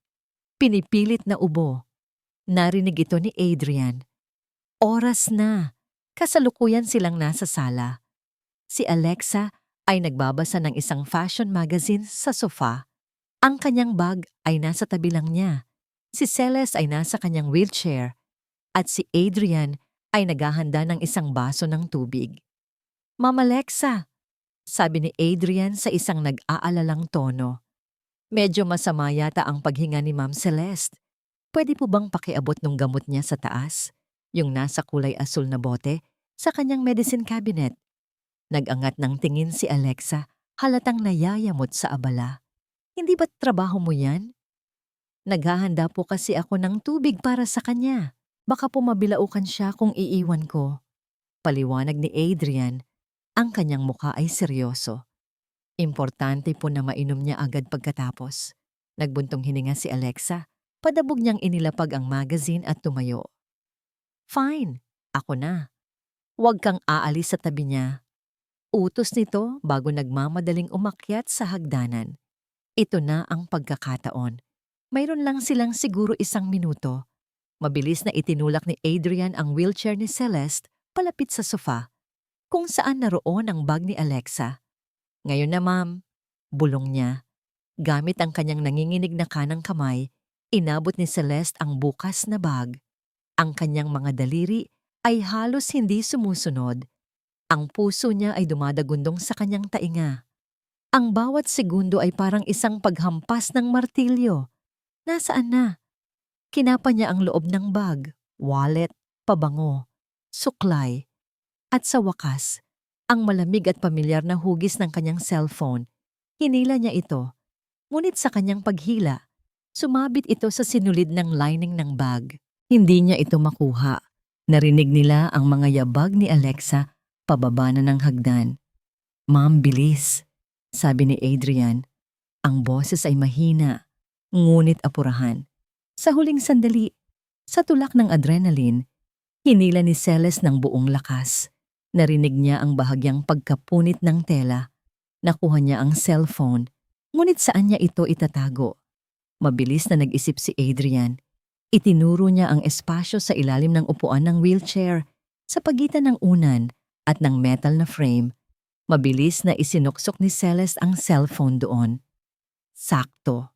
pinipilit na ubo. Narinig ito ni Adrian. Oras na. Kasalukuyan silang nasa sala. Si Alexa ay nagbabasa ng isang fashion magazine sa sofa. Ang kanyang bag ay nasa tabi lang niya. Si Celeste ay nasa kanyang wheelchair. At si Adrian ay naghahanda ng isang baso ng tubig. "Ma'am Alexa," sabi ni Adrian sa isang nag-aalalang tono. Medyo masama yata ang paghinga ni Ma'am Celeste. Pwede po bang pakiabot ng gamot niya sa taas? Yung nasa kulay asul na bote sa kanyang medicine cabinet. Nag-angat ng tingin si Alexa, halatang nayayamot sa abala. "Hindi ba't trabaho mo yan?" "Naghahanda po kasi ako ng tubig para sa kanya. Baka po mabilaukan siya kung iiwan ko." Paliwanag ni Adrian. Ang kanyang mukha ay seryoso. Importante po na mainom niya agad pagkatapos. Nagbuntong hininga si Alexa. Padabog niyang inilapag ang magazine at tumayo. Fine, ako na. Huwag kang aalis sa tabi niya. Utos nito bago nagmamadaling umakyat sa hagdanan. Ito na ang pagkakataon. Mayroon lang silang siguro 1 minuto. Mabilis na itinulak ni Adrian ang wheelchair ni Celeste palapit sa sofa, kung saan naroon ang bag ni Alexa. Ngayon na ma'am, bulong niya. Gamit ang kanyang nanginginig na kanang kamay, inabot ni Celeste ang bukas na bag. Ang kanyang mga daliri ay halos hindi sumusunod. Ang puso niya ay dumadagundong sa kanyang tainga. Ang bawat segundo ay parang isang paghampas ng martilyo. Nasaan na? Kinapa niya ang loob ng bag, wallet, pabango, suklay, at sa wakas, ang malamig at pamilyar na hugis ng kanyang cellphone. Hinila niya ito, ngunit sa kanyang paghila, sumabit ito sa sinulid ng lining ng bag. Hindi niya ito makuha. Narinig nila ang mga yabag ni Alexa pababa na ng hagdan. Ma'am, bilis, sabi ni Adrian. Ang boses ay mahina, ngunit apurahan. Sa huling sandali, sa tulak ng adrenaline, hinila ni Celeste ng buong lakas. Narinig niya ang bahagyang pagkapunit ng tela. Nakuha niya ang cellphone, ngunit saan niya ito itatago? Mabilis na nag-isip si Adrian. Itinuro niya ang espasyo sa ilalim ng upuan ng wheelchair, sa pagitan ng unan at ng metal na frame. Mabilis na isinuksok ni Celeste ang cellphone doon. Sakto.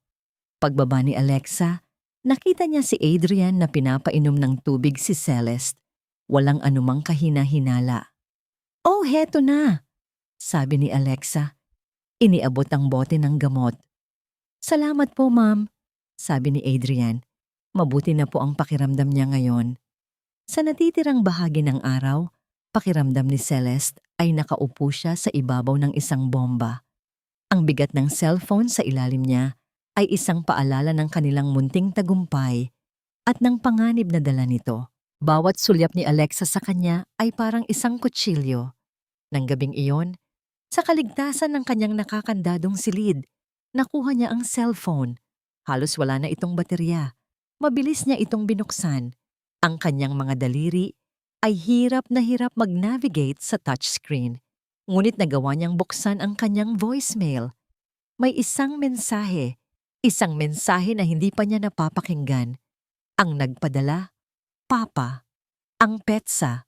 Pagbaba ni Alexa, nakita niya si Adrian na pinapainom ng tubig si Celeste. Walang anumang kahina-hinala. Oh, heto na, sabi ni Alexa. Iniabot ang bote ng gamot. Salamat po, ma'am, sabi ni Adrian. Mabuti na po ang pakiramdam niya ngayon. Sa natitirang bahagi ng araw, pakiramdam ni Celeste ay nakaupo siya sa ibabaw ng isang bomba. Ang bigat ng cellphone sa ilalim niya ay isang paalala ng kanilang munting tagumpay at ng panganib na dala nito. Bawat sulyap ni Alexa sa kanya ay parang isang kutsilyo. Nang gabing iyon, sa kaligtasan ng kanyang nakakandadong silid, nakuha niya ang cellphone. Halos wala na itong baterya. Mabilis niya itong binuksan. Ang kanyang mga daliri ay hirap na hirap mag-navigate sa touchscreen. Ngunit nagawa niyang buksan ang kanyang voicemail. May isang mensahe na hindi pa niya napapakinggan. Ang nagpadala, Papa, ang petsa,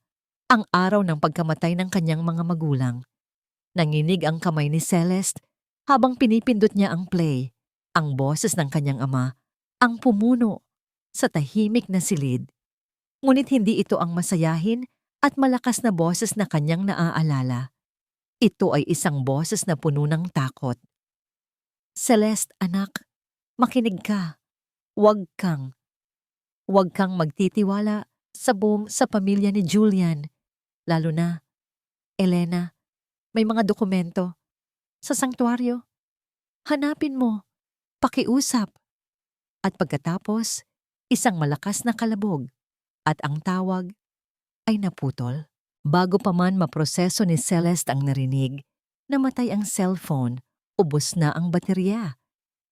ang araw ng pagkamatay ng kanyang mga magulang. Nanginig ang kamay ni Celeste habang pinipindot niya ang play. Ang boses ng kanyang ama, ang pumuno sa tahimik na silid. Ngunit hindi ito ang masayahin at malakas na boses na kanyang naaalala. Ito ay isang boses na puno ng takot. Celeste, anak, makinig ka. Huwag kang magtitiwala sa pamilya ni Julian. Lalo na, Elena, may mga dokumento. Sa sanktuaryo. Hanapin mo. Pakiusap. At pagkatapos, isang malakas na kalabog at ang tawag ay naputol. Bago pa man maproseso ni Celeste ang narinig, namatay ang cellphone, ubos na ang baterya.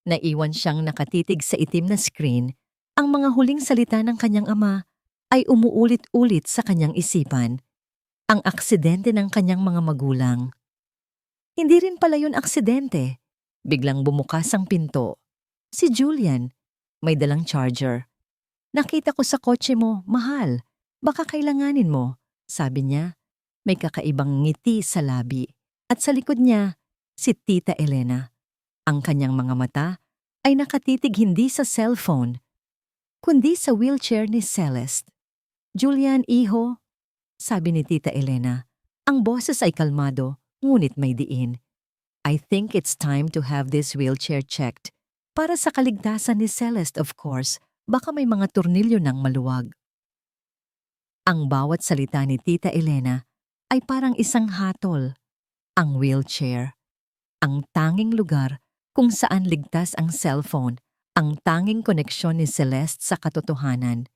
Naiwan siyang nakatitig sa itim na screen. Ang mga huling salita ng kanyang ama ay umuulit-ulit sa kanyang isipan. Ang aksidente ng kanyang mga magulang. Hindi rin pala yun aksidente. Biglang bumukas ang pinto. Si Julian, may dalang charger. Nakita ko sa kotse mo, mahal. Baka kailanganin mo, sabi niya. May kakaibang ngiti sa labi. At sa likod niya, si Tita Elena. Ang kanyang mga mata ay nakatitig hindi sa cellphone, kundi sa wheelchair ni Celeste. Julian, iho, sabi ni Tita Elena. Ang boses ay kalmado, ngunit may diin. I think it's time to have this wheelchair checked. Para sa kaligtasan ni Celeste, of course. Baka may mga tornilyo ng maluwag. Ang bawat salita ni Tita Elena ay parang isang hatol. Ang wheelchair. Ang tanging lugar kung saan ligtas ang cellphone. Ang tanging koneksyon ni Celeste sa katotohanan.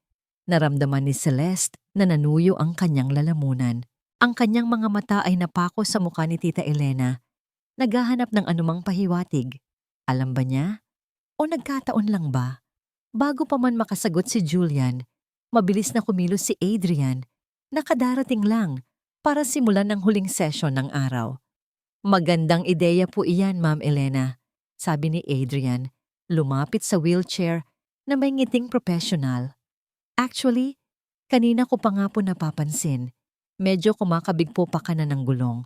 Naramdaman ni Celeste na nanuyo ang kanyang lalamunan. Ang kanyang mga mata ay napako sa mukha ni Tita Elena. Naghahanap ng anumang pahiwatig. Alam ba niya? O nagkataon lang ba? Bago pa man makasagot si Julian, mabilis na kumilos si Adrian, nakadarating lang para simulan ng huling session ng araw. Magandang ideya po iyan, Ma'am Elena, sabi ni Adrian, lumapit sa wheelchair na may ngiting professional. Actually, kanina ko pa nga po napapansin, medyo kumakabig po pa ka na ng gulong.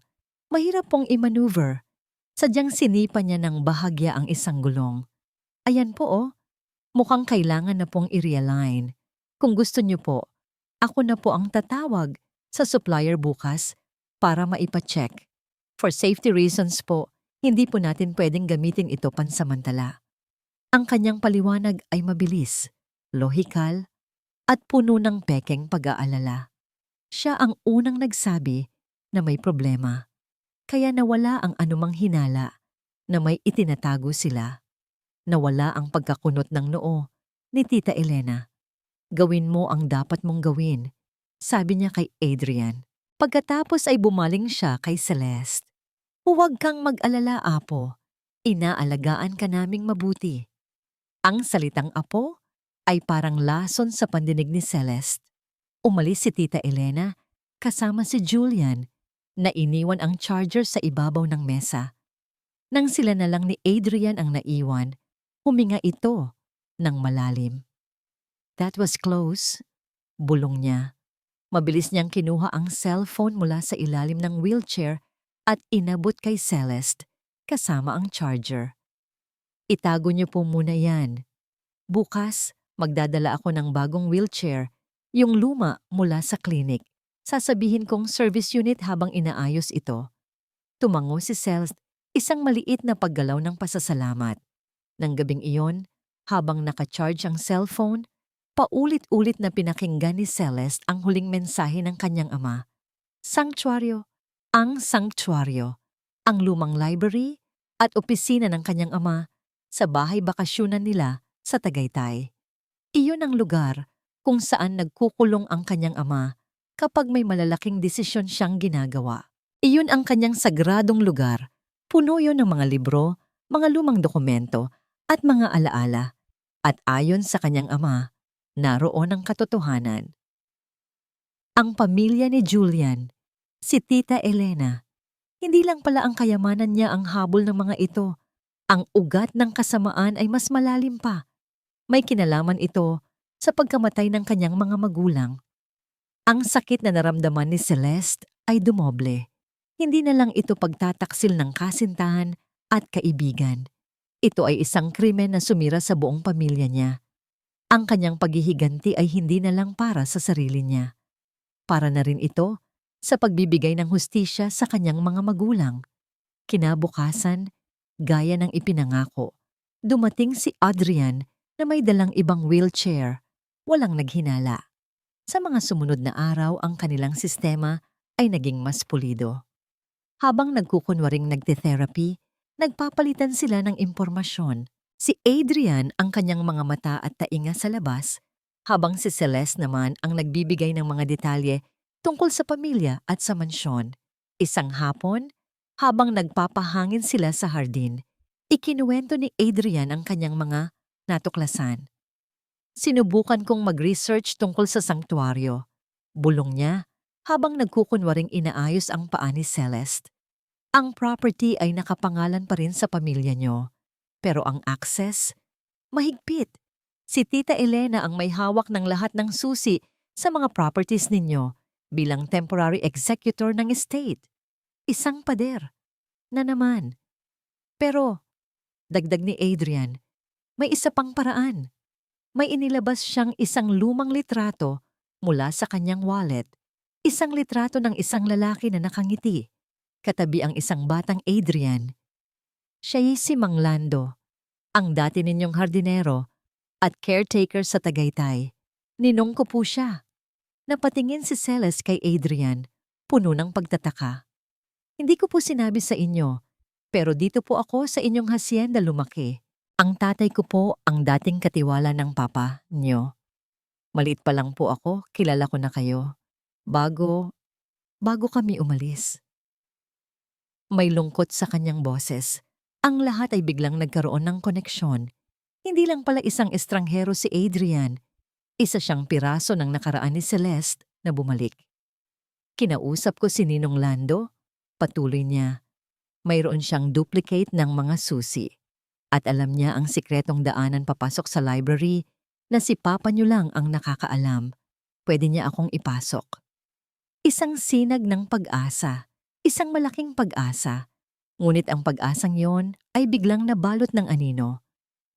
Mahirap pong i-maneuver. Sadyang sinipa niya ng bahagya ang isang gulong. Ayan po oh, mukhang kailangan na pong i-realign. Kung gusto niyo po, ako na po ang tatawag sa supplier bukas para maipa-check. For safety reasons po, hindi po natin pwedeng gamitin ito pansamantala. Ang kanyang paliwanag ay mabilis, lohikal, at puno ng pekeng pag-aalala. Siya ang unang nagsabi na may problema, kaya nawala ang anumang hinala na may itinatago sila. Nawala ang pagkakunot ng noo ni Tita Elena. Gawin mo ang dapat mong gawin, sabi niya kay Adrian. Pagkatapos ay bumaling siya kay Celeste. Huwag kang mag-alala, Apo. Inaalagaan ka naming mabuti. Ang salitang Apo ay parang lason sa pandinig ni Celeste. Umalis si Tita Elena kasama si Julian na iniwan ang charger sa ibabaw ng mesa. Nang sila na lang ni Adrian ang naiwan, huminga ito ng malalim. That was close, bulong niya. Mabilis niyang kinuha ang cellphone mula sa ilalim ng wheelchair at inabot kay Celeste kasama ang charger. Itago niyo po muna yan. Bukas, magdadala ako ng bagong wheelchair, yung luma mula sa clinic. Sasabihin kong service unit habang inaayos ito. Tumango si Celeste, isang maliit na paggalaw ng pasasalamat. Nang gabing iyon, habang nakacharge ang cellphone, paulit-ulit na pinakinggan ni Celeste ang huling mensahe ng kanyang ama. Sanctuaryo, ang sanctuaryo, ang lumang library at opisina ng kanyang ama sa bahay bakasyunan nila sa Tagaytay. Iyon ang lugar kung saan nagkukulong ang kanyang ama kapag may malalaking desisyon siyang ginagawa. Iyon ang kanyang sagradong lugar, puno yon ng mga libro, mga lumang dokumento at mga alaala. At ayon sa kanyang ama, naroon ang katotohanan. Ang pamilya ni Julian, si Tita Elena, hindi lang pala ang kayamanan niya ang habol ng mga ito. Ang ugat ng kasamaan ay mas malalim pa. May kinalaman ito sa pagkamatay ng kanyang mga magulang. Ang sakit na naramdaman ni Celeste ay dumoble. Hindi na lang ito pagtataksil ng kasintahan at kaibigan. Ito ay isang krimen na sumira sa buong pamilya niya. Ang kanyang paghihiganti ay hindi na lang para sa sarili niya. Para na rin ito sa pagbibigay ng hustisya sa kanyang mga magulang. Kinabukasan, gaya ng ipinangako, dumating si Adrian na may dalang ibang wheelchair, walang naghinala. Sa mga sumunod na araw, ang kanilang sistema ay naging mas pulido. Habang nagkukunwaring nagte-therapy, nagpapalitan sila ng impormasyon. Si Adrian ang kanyang mga mata at tainga sa labas, habang si Celeste naman ang nagbibigay ng mga detalye tungkol sa pamilya at sa mansyon. Isang hapon, habang nagpapahangin sila sa hardin, ikinuwento ni Adrian ang kanyang mga natuklasan. Sinubukan kong mag-research tungkol sa sanktuaryo. Bulong niya habang nagkukunwaring inaayos ang paa ni Celeste. Ang property ay nakapangalan pa rin sa pamilya niyo, pero ang access, mahigpit. Si Tita Elena ang may hawak ng lahat ng susi sa mga properties ninyo bilang temporary executor ng estate. Isang pader na naman. Pero, dagdag ni Adrian, may isa pang paraan. May inilabas siyang isang lumang litrato mula sa kanyang wallet. Isang litrato ng isang lalaki na nakangiti. Katabi ang isang batang Adrian. Siya'y si Mang Lando, ang dati ninyong hardinero at caretaker sa Tagaytay. Ninong ko po siya. Napatingin si Celeste kay Adrian, puno ng pagtataka. Hindi ko po sinabi sa inyo, pero dito po ako sa inyong hacienda lumaki. Ang tatay ko po ang dating katiwala ng papa niyo. Maliit pa lang po ako, kilala ko na kayo. Bago kami umalis. May lungkot sa kanyang boses. Ang lahat ay biglang nagkaroon ng koneksyon. Hindi lang pala isang estranghero si Adrian, isa siyang piraso ng nakaraan ni Celeste na bumalik. Kinausap ko si Ninong Lando, patuloy niya. Mayroon siyang duplicate ng mga susi. At alam niya ang sikretong daanan papasok sa library na si Papa niyo lang ang nakakaalam. Pwede niya akong ipasok. Isang sinag ng pag-asa, isang malaking pag-asa. Ngunit ang pag-asang yon ay biglang nabalot ng anino.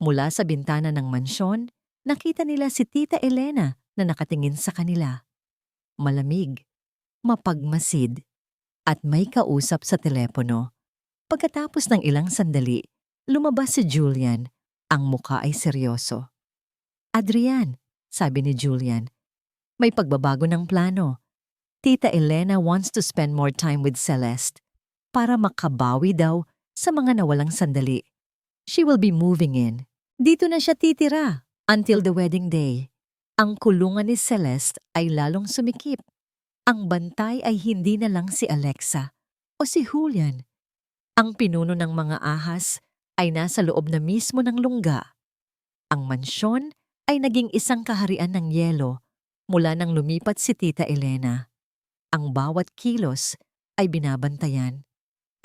Mula sa bintana ng mansyon, nakita nila si Tita Elena na nakatingin sa kanila. Malamig, mapagmasid, at may kausap sa telepono. Pagkatapos ng ilang sandali, lumabas si Julian. Ang mukha ay seryoso. Adrian, sabi ni Julian, may pagbabago ng plano. Tita Elena wants to spend more time with Celeste para makabawi daw sa mga nawalang sandali. She will be moving in. Dito na siya titira until the wedding day. Ang kulungan ni Celeste ay lalong sumikip. Ang bantay ay hindi na lang si Alexa o si Julian. Ang pinuno ng mga ahas ay nasa loob na mismo ng lungga. Ang mansyon ay naging isang kaharian ng yelo mula nang lumipat si Tita Elena. Ang bawat kilos ay binabantayan.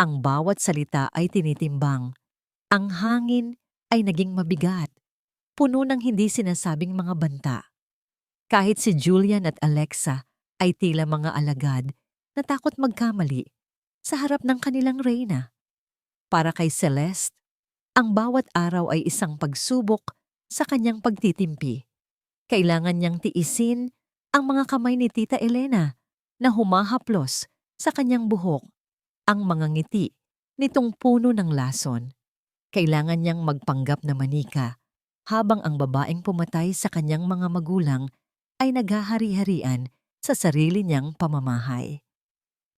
Ang bawat salita ay tinitimbang. Ang hangin ay naging mabigat, puno ng hindi sinasabing mga banta. Kahit si Julian at Alexa ay tila mga alagad na takot magkamali sa harap ng kanilang reyna. Para kay Celeste, ang bawat araw ay isang pagsubok sa kanyang pagtitimpi. Kailangan niyang tiisin ang mga kamay ni Tita Elena na humahaplos sa kanyang buhok, ang mga ngiti nitong puno ng lason. Kailangan niyang magpanggap na manika habang ang babaeng pumatay sa kanyang mga magulang ay naghahari-harian sa sarili niyang pamamahay.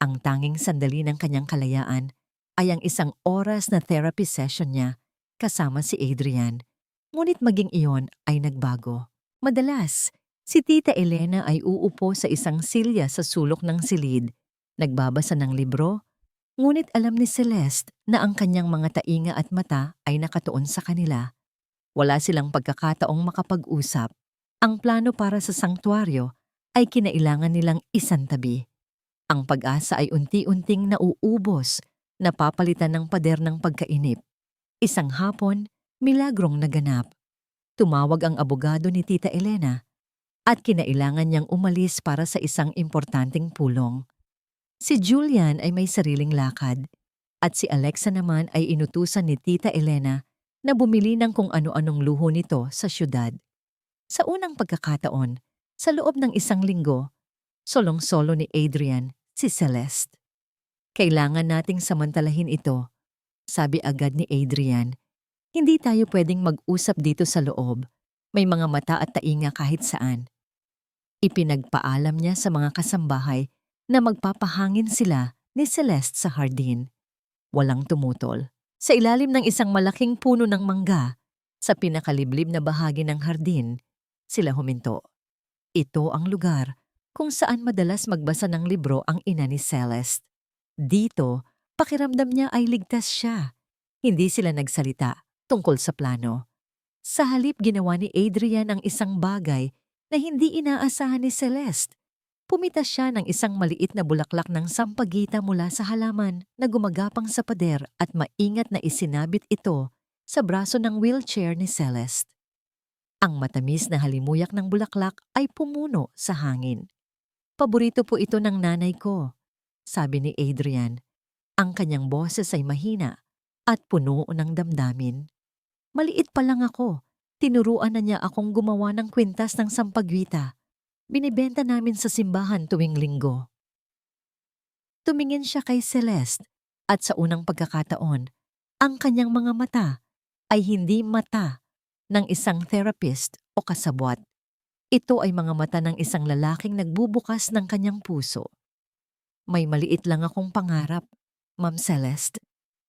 Ang tanging sandali ng kanyang kalayaan ay ang isang oras na therapy session niya kasama si Adrian. Ngunit maging iyon ay nagbago. Madalas, si Tita Elena ay uupo sa isang silya sa sulok ng silid, nagbabasa ng libro, ngunit alam ni Celeste na ang kanyang mga tainga at mata ay nakatuon sa kanila. Wala silang pagkakataong makapag-usap. Ang plano para sa sanktuaryo ay kinailangan nilang isantabi. Ang pag-asa ay unti-unting nauubos, napapalitan ng pader ng pagkainip. Isang hapon, milagrong naganap. Tumawag ang abogado ni Tita Elena at kinailangan niyang umalis para sa isang importanteng pulong. Si Julian ay may sariling lakad at si Alexa naman ay inutusan ni Tita Elena na bumili ng kung ano-anong luho nito sa syudad. Sa unang pagkakataon, sa loob ng isang linggo, solong-solo ni Adrian si Celeste. Kailangan nating samantalahin ito, sabi agad ni Adrian. Hindi tayo pwedeng mag-usap dito sa loob. May mga mata at tainga kahit saan. Ipinagpaalam niya sa mga kasambahay na magpapahangin sila ni Celeste sa hardin. Walang tumutol. Sa ilalim ng isang malaking puno ng mangga, sa pinakaliblib na bahagi ng hardin, sila huminto. Ito ang lugar kung saan madalas magbasa ng libro ang ina ni Celeste. Dito, pakiramdam niya ay ligtas siya. Hindi sila nagsalita tungkol sa plano. Sa halip ginawa ni Adrian ang isang bagay na hindi inaasahan ni Celeste. Pumitas siya ng isang maliit na bulaklak ng sampagita mula sa halaman na gumagapang sa pader at maingat na isinabit ito sa braso ng wheelchair ni Celeste. Ang matamis na halimuyak ng bulaklak ay pumuno sa hangin. Paborito po ito ng nanay ko, sabi ni Adrian. Ang kanyang boses ay mahina at puno ng damdamin. Maliit pa lang ako, tinuruan na niya akong gumawa ng kwintas ng sampagwita. Binibenta namin sa simbahan tuwing linggo. Tumingin siya kay Celeste at sa unang pagkakataon, ang kanyang mga mata ay hindi mata ng isang therapist o kasabwat. Ito ay mga mata ng isang lalaking nagbubukas ng kanyang puso. May maliit lang akong pangarap, Ma'am Celeste.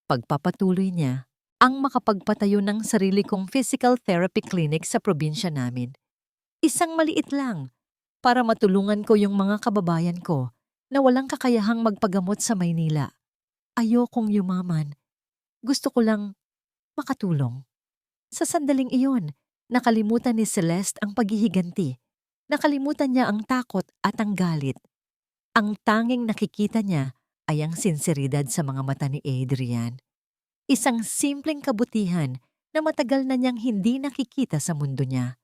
Pagpapatuloy niya, ang makapagpatayo ng sarili kong physical therapy clinic sa probinsya namin. Isang maliit lang para matulungan ko yung mga kababayan ko na walang kakayahang magpagamot sa Maynila. Ayokong yumaman. Gusto ko lang makatulong. Sa sandaling iyon, nakalimutan ni Celeste ang paghihiganti. Nakalimutan niya ang takot at ang galit. Ang tanging nakikita niya ay ang sinseridad sa mga mata ni Adrian. Isang simpleng kabutihan na matagal na niyang hindi nakikita sa mundo niya.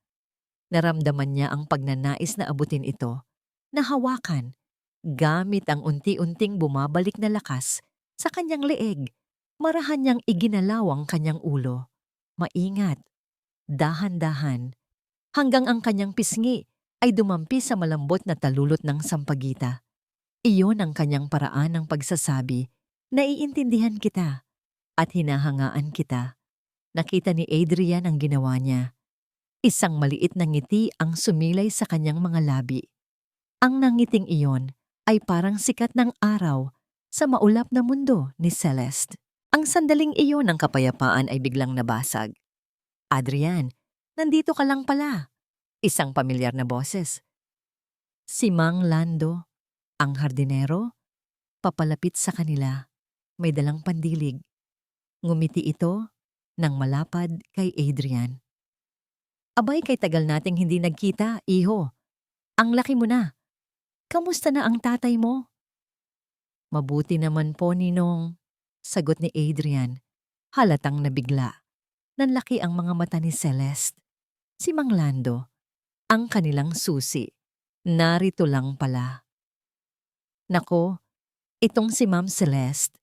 Naramdaman niya ang pagnanais na abutin ito, na hawakan, gamit ang unti-unting bumabalik na lakas sa kanyang leeg. Marahan niyang iginalaw ang kanyang ulo. Maingat, dahan-dahan, hanggang ang kanyang pisngi ay dumampi sa malambot na talulot ng sampagita. Iyon ang kanyang paraan ng pagsasabi, naiintindihan kita at hinahangaan kita. Nakita ni Adrian ang ginawa niya. Isang maliit na ngiti ang sumilay sa kanyang mga labi. Ang nangiting iyon ay parang sikat ng araw sa maulap na mundo ni Celeste. Ang sandaling iyon ng kapayapaan ay biglang nabasag. Adrian, nandito ka lang pala. Isang pamilyar na boses. Si Mang Lando, ang hardinero, papalapit sa kanila. May dalang pandilig. Ngumiti ito nang malapad kay Adrian. Abay, kay tagal nating hindi nagkita, iho. Ang laki mo na. Kamusta na ang tatay mo? Mabuti naman po, Ninong. Sagot ni Adrian. Halatang nabigla. Nanlaki ang mga mata ni Celeste. Si Mang Lando, ang kanilang susi. Narito lang pala. Nako, itong si Ma'am Celeste.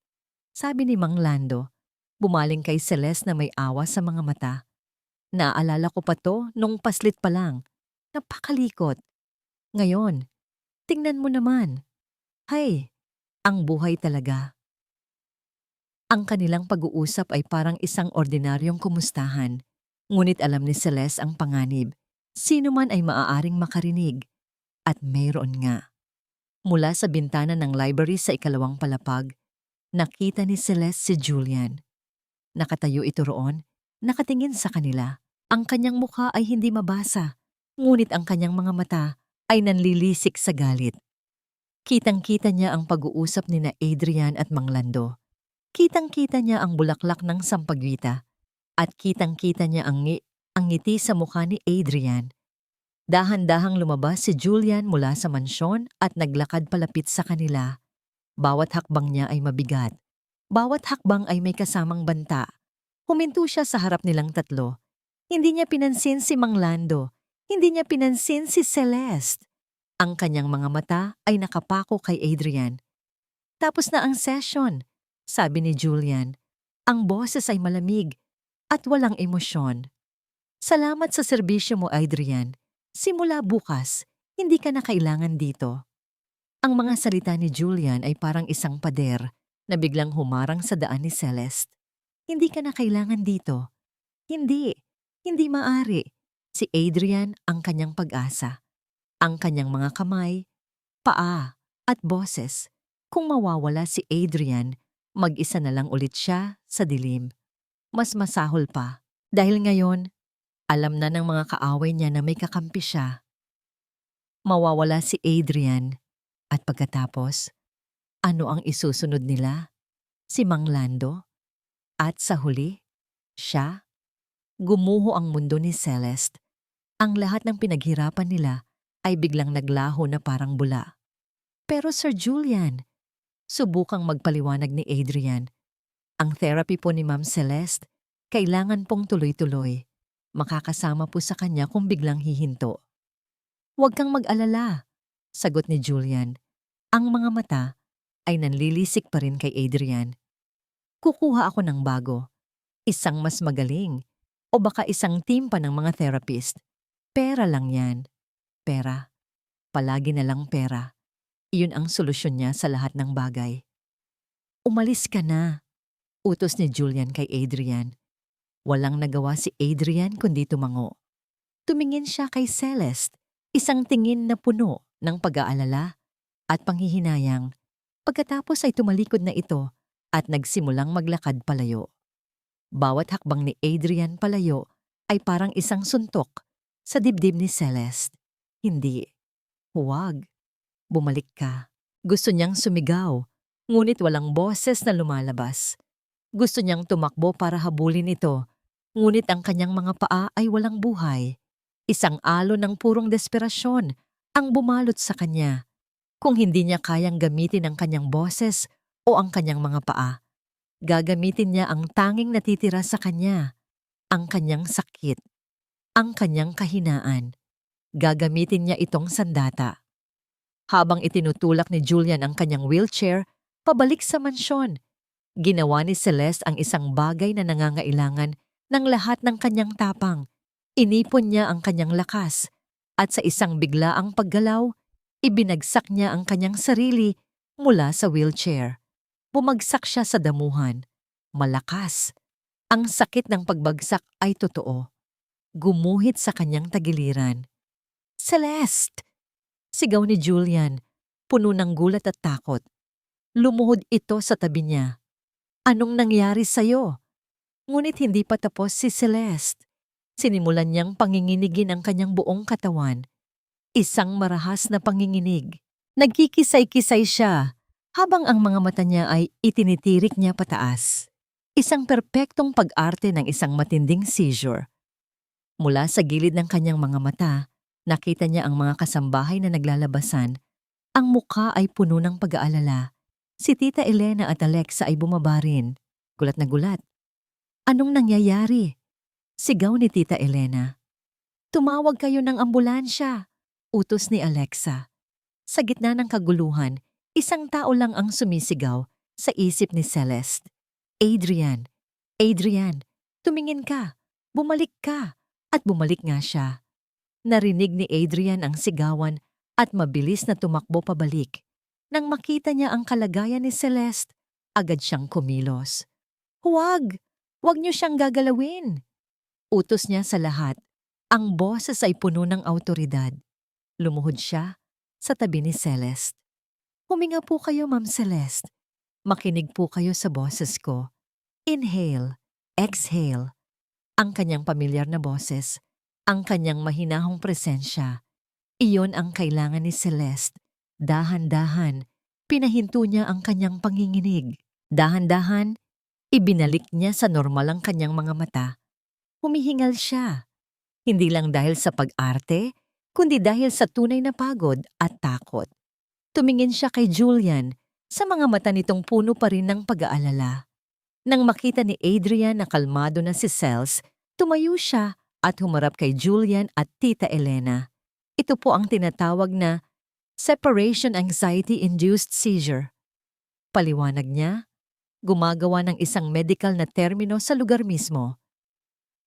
Sabi ni Mang Lando, bumaling kay Celeste na may awa sa mga mata. Naaalala ko pa to nung paslit pa lang. Napakalikot. Ngayon, tingnan mo naman. Hay, ang buhay talaga. Ang kanilang pag-uusap ay parang isang ordinaryong kumustahan. Ngunit alam ni Celeste ang panganib. Sino man ay maaaring makarinig. At mayroon nga. Mula sa bintana ng library sa ikalawang palapag, nakita ni Celeste si Julian. Nakatayo ito roon, nakatingin sa kanila. Ang kanyang mukha ay hindi mabasa, ngunit ang kanyang mga mata ay nanlilisik sa galit. Kitang-kita niya ang pag-uusap ni na Adrian at Mang Lando. Kitang-kita niya ang bulaklak ng sampagita at kitang-kita niya ang ngiti sa mukha ni Adrian. Dahan-dahang lumabas si Julian mula sa mansyon at naglakad palapit sa kanila. Bawat hakbang niya ay mabigat. Bawat hakbang ay may kasamang banta. Huminto siya sa harap nilang tatlo. Hindi niya pinansin si Mang Lando. Hindi niya pinansin si Celeste. Ang kanyang mga mata ay nakapako kay Adrian. Tapos na ang session, sabi ni Julian. Ang boses ay malamig at walang emosyon. Salamat sa serbisyo mo, Adrian. Simula bukas, hindi ka na kailangan dito. Ang mga salita ni Julian ay parang isang pader na biglang humarang sa daan ni Celeste. Hindi ka na kailangan dito. Hindi maaari. Si Adrian ang kanyang pag-asa. Ang kanyang mga kamay, paa at boses. Kung mawawala si Adrian, mag-isa na lang ulit siya sa dilim. Mas masahol pa dahil ngayon, alam na ng mga kaaway niya na may kakampi siya. Mawawala si Adrian at pagkatapos, ano ang isusunod nila? Si Mang Lando? At sa huli, siya? Gumuho ang mundo ni Celeste. Ang lahat ng pinaghirapan nila ay biglang naglaho na parang bula. Pero Sir Julian, subukang magpaliwanag ni Adrian. Ang therapy po ni Ma'am Celeste, kailangan pong tuloy-tuloy. Makakasama po sa kanya kung biglang hihinto. Huwag kang mag-alala, sagot ni Julian. Ang mga mata ay nanlilisik pa rin kay Adrian. Kukuha ako ng bago. Isang mas magaling. O baka isang team pa ng mga therapist. Pera lang yan. Pera. Palagi na lang pera. Iyon ang solusyon niya sa lahat ng bagay. Umalis ka na, utos ni Julian kay Adrian. Walang nagawa si Adrian kundi tumango. Tumingin siya kay Celeste, isang tingin na puno ng pag-aalala at panghihinayang. Pagkatapos ay tumalikod na ito at nagsimulang maglakad palayo. Bawat hakbang ni Adrian palayo ay parang isang suntok sa dibdib ni Celeste. Hindi. Huwag. Bumalik ka. Gusto niyang sumigaw, ngunit walang boses na lumalabas. Gusto niyang tumakbo para habulin ito, Ngunit ang kanyang mga paa ay walang buhay. Isang alon ng purong desperasyon ang bumalot sa kanya. Kung hindi niya kayang gamitin ang kanyang boses o ang kanyang mga paa, gagamitin niya ang tanging natitira sa kanya, ang kanyang sakit, ang kanyang kahinaan. Gagamitin niya itong sandata. Habang itinutulak ni Julian ang kanyang wheelchair pabalik sa mansyon, ginawa ni Celeste ang isang bagay na nangangailangan ng lahat ng kanyang tapang. Inipon niya ang kanyang lakas at sa isang biglaang paggalaw, ibinagsak niya ang kanyang sarili mula sa wheelchair. Bumagsak siya sa damuhan. Malakas. Ang sakit ng pagbagsak ay totoo. Gumuhit sa kanyang tagiliran. Celeste! Sigaw ni Julian, puno ng gulat at takot. Lumuhod ito sa tabi niya. Anong nangyari sa'yo? Ngunit hindi pa tapos si Celeste. Sinimulan niyang panginginigin ang kanyang buong katawan. Isang marahas na panginginig. Nagkikisay-kisay siya habang ang mga mata niya ay itinitirik niya pataas. Isang perpektong pag-arte ng isang matinding seizure. Mula sa gilid ng kanyang mga mata, nakita niya ang mga kasambahay na naglalabasan. Ang mukha ay puno ng pag-aalala. Si Tita Elena at Alexa ay bumaba rin. Gulat na gulat. Anong nangyayari? Sigaw ni Tita Elena. Tumawag kayo ng ambulansya, utos ni Alexa. Sa gitna ng kaguluhan, isang tao lang ang sumisigaw sa isip ni Celeste. Adrian, Adrian, tumingin ka, bumalik ka, at bumalik nga siya. Narinig ni Adrian ang sigawan at mabilis na tumakbo pabalik. Nang makita niya ang kalagayan ni Celeste, agad siyang kumilos. Huwag! Huwag niyo siyang gagalawin! Utos niya sa lahat. Ang boses ay puno ng awtoridad. Lumuhod siya sa tabi ni Celeste. Huminga po kayo, Ma'am Celeste. Makinig po kayo sa boses ko. Inhale, exhale. Ang kanyang pamilyar na boses, ang kanyang mahinahong presensya. Iyon ang kailangan ni Celeste. Dahan-dahan, pinahinto niya ang kanyang panginginig. Dahan-dahan, ibinalik niya sa normal ang kanyang mga mata. Humihingal siya. Hindi lang dahil sa pag-arte, kundi dahil sa tunay na pagod at takot. Tumingin siya kay Julian, sa mga mata nitong puno pa rin ng pag-aalala. Nang makita ni Adrian na kalmado na si Cels, tumayo siya at humarap kay Julian at Tita Elena. Ito po ang tinatawag na separation anxiety-induced seizure. Paliwanag niya, gumagawa ng isang medical na termino sa lugar mismo.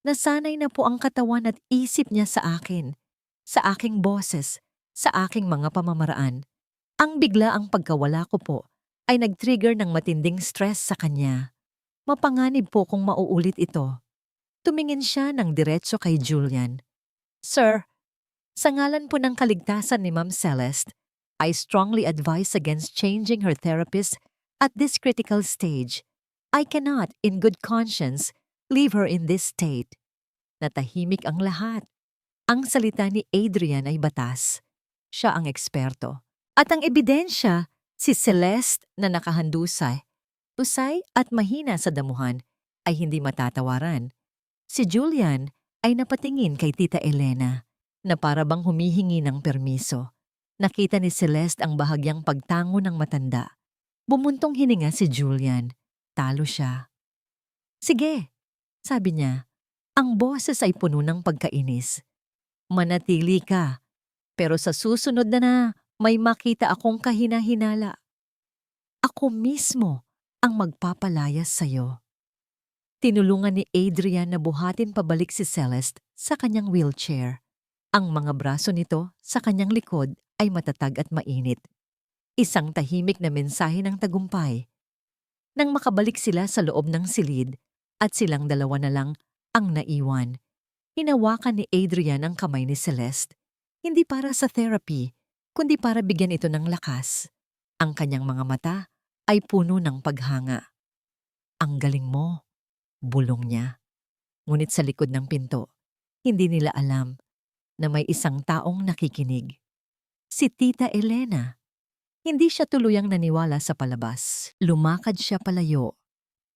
Nasanay na po ang katawan at isip niya sa akin, sa aking boses, sa aking mga pamamaraan. Ang biglaang pagkawala ko po ay nag-trigger ng matinding stress sa kanya. Mapanganib po kung mauulit ito. Tumingin siya ng diretso kay Julian. Sir, sa ngalan po ng kaligtasan ni Ma'am Celeste, I strongly advise against changing her therapist at this critical stage. I cannot, in good conscience, leave her in this state. Natahimik ang lahat. Ang salita ni Adrian ay batas. Siya ang eksperto. At ang ebidensya, si Celeste na nakahandusay, tusay at mahina sa damuhan ay hindi matatawaran. Si Julian ay napatingin kay Tita Elena na para bang humihingi ng permiso. Nakita ni Celeste ang bahagyang pagtango ng matanda. Bumuntong hininga si Julian. Talo siya. Sige, sabi niya. Ang boses ay puno ng pagkainis. Manatili ka, pero sa susunod na may makita akong kahina-hinala. Ako mismo ang magpapalayas sa'yo. Tinulungan ni Adrian na buhatin pabalik si Celeste sa kanyang wheelchair. Ang mga braso nito sa kanyang likod ay matatag at mainit. Isang tahimik na mensahe ng tagumpay. Nang makabalik sila sa loob ng silid at silang dalawa na lang ang naiwan, hinawakan ni Adrian ang kamay ni Celeste, hindi para sa therapy, kundi para bigyan ito ng lakas. Ang kanyang mga mata ay puno ng paghanga. Ang galing mo, bulong niya. Ngunit sa likod ng pinto, hindi nila alam na may isang taong nakikinig. Si Tita Elena. Hindi siya tuluyang naniwala sa palabas. Lumakad siya palayo.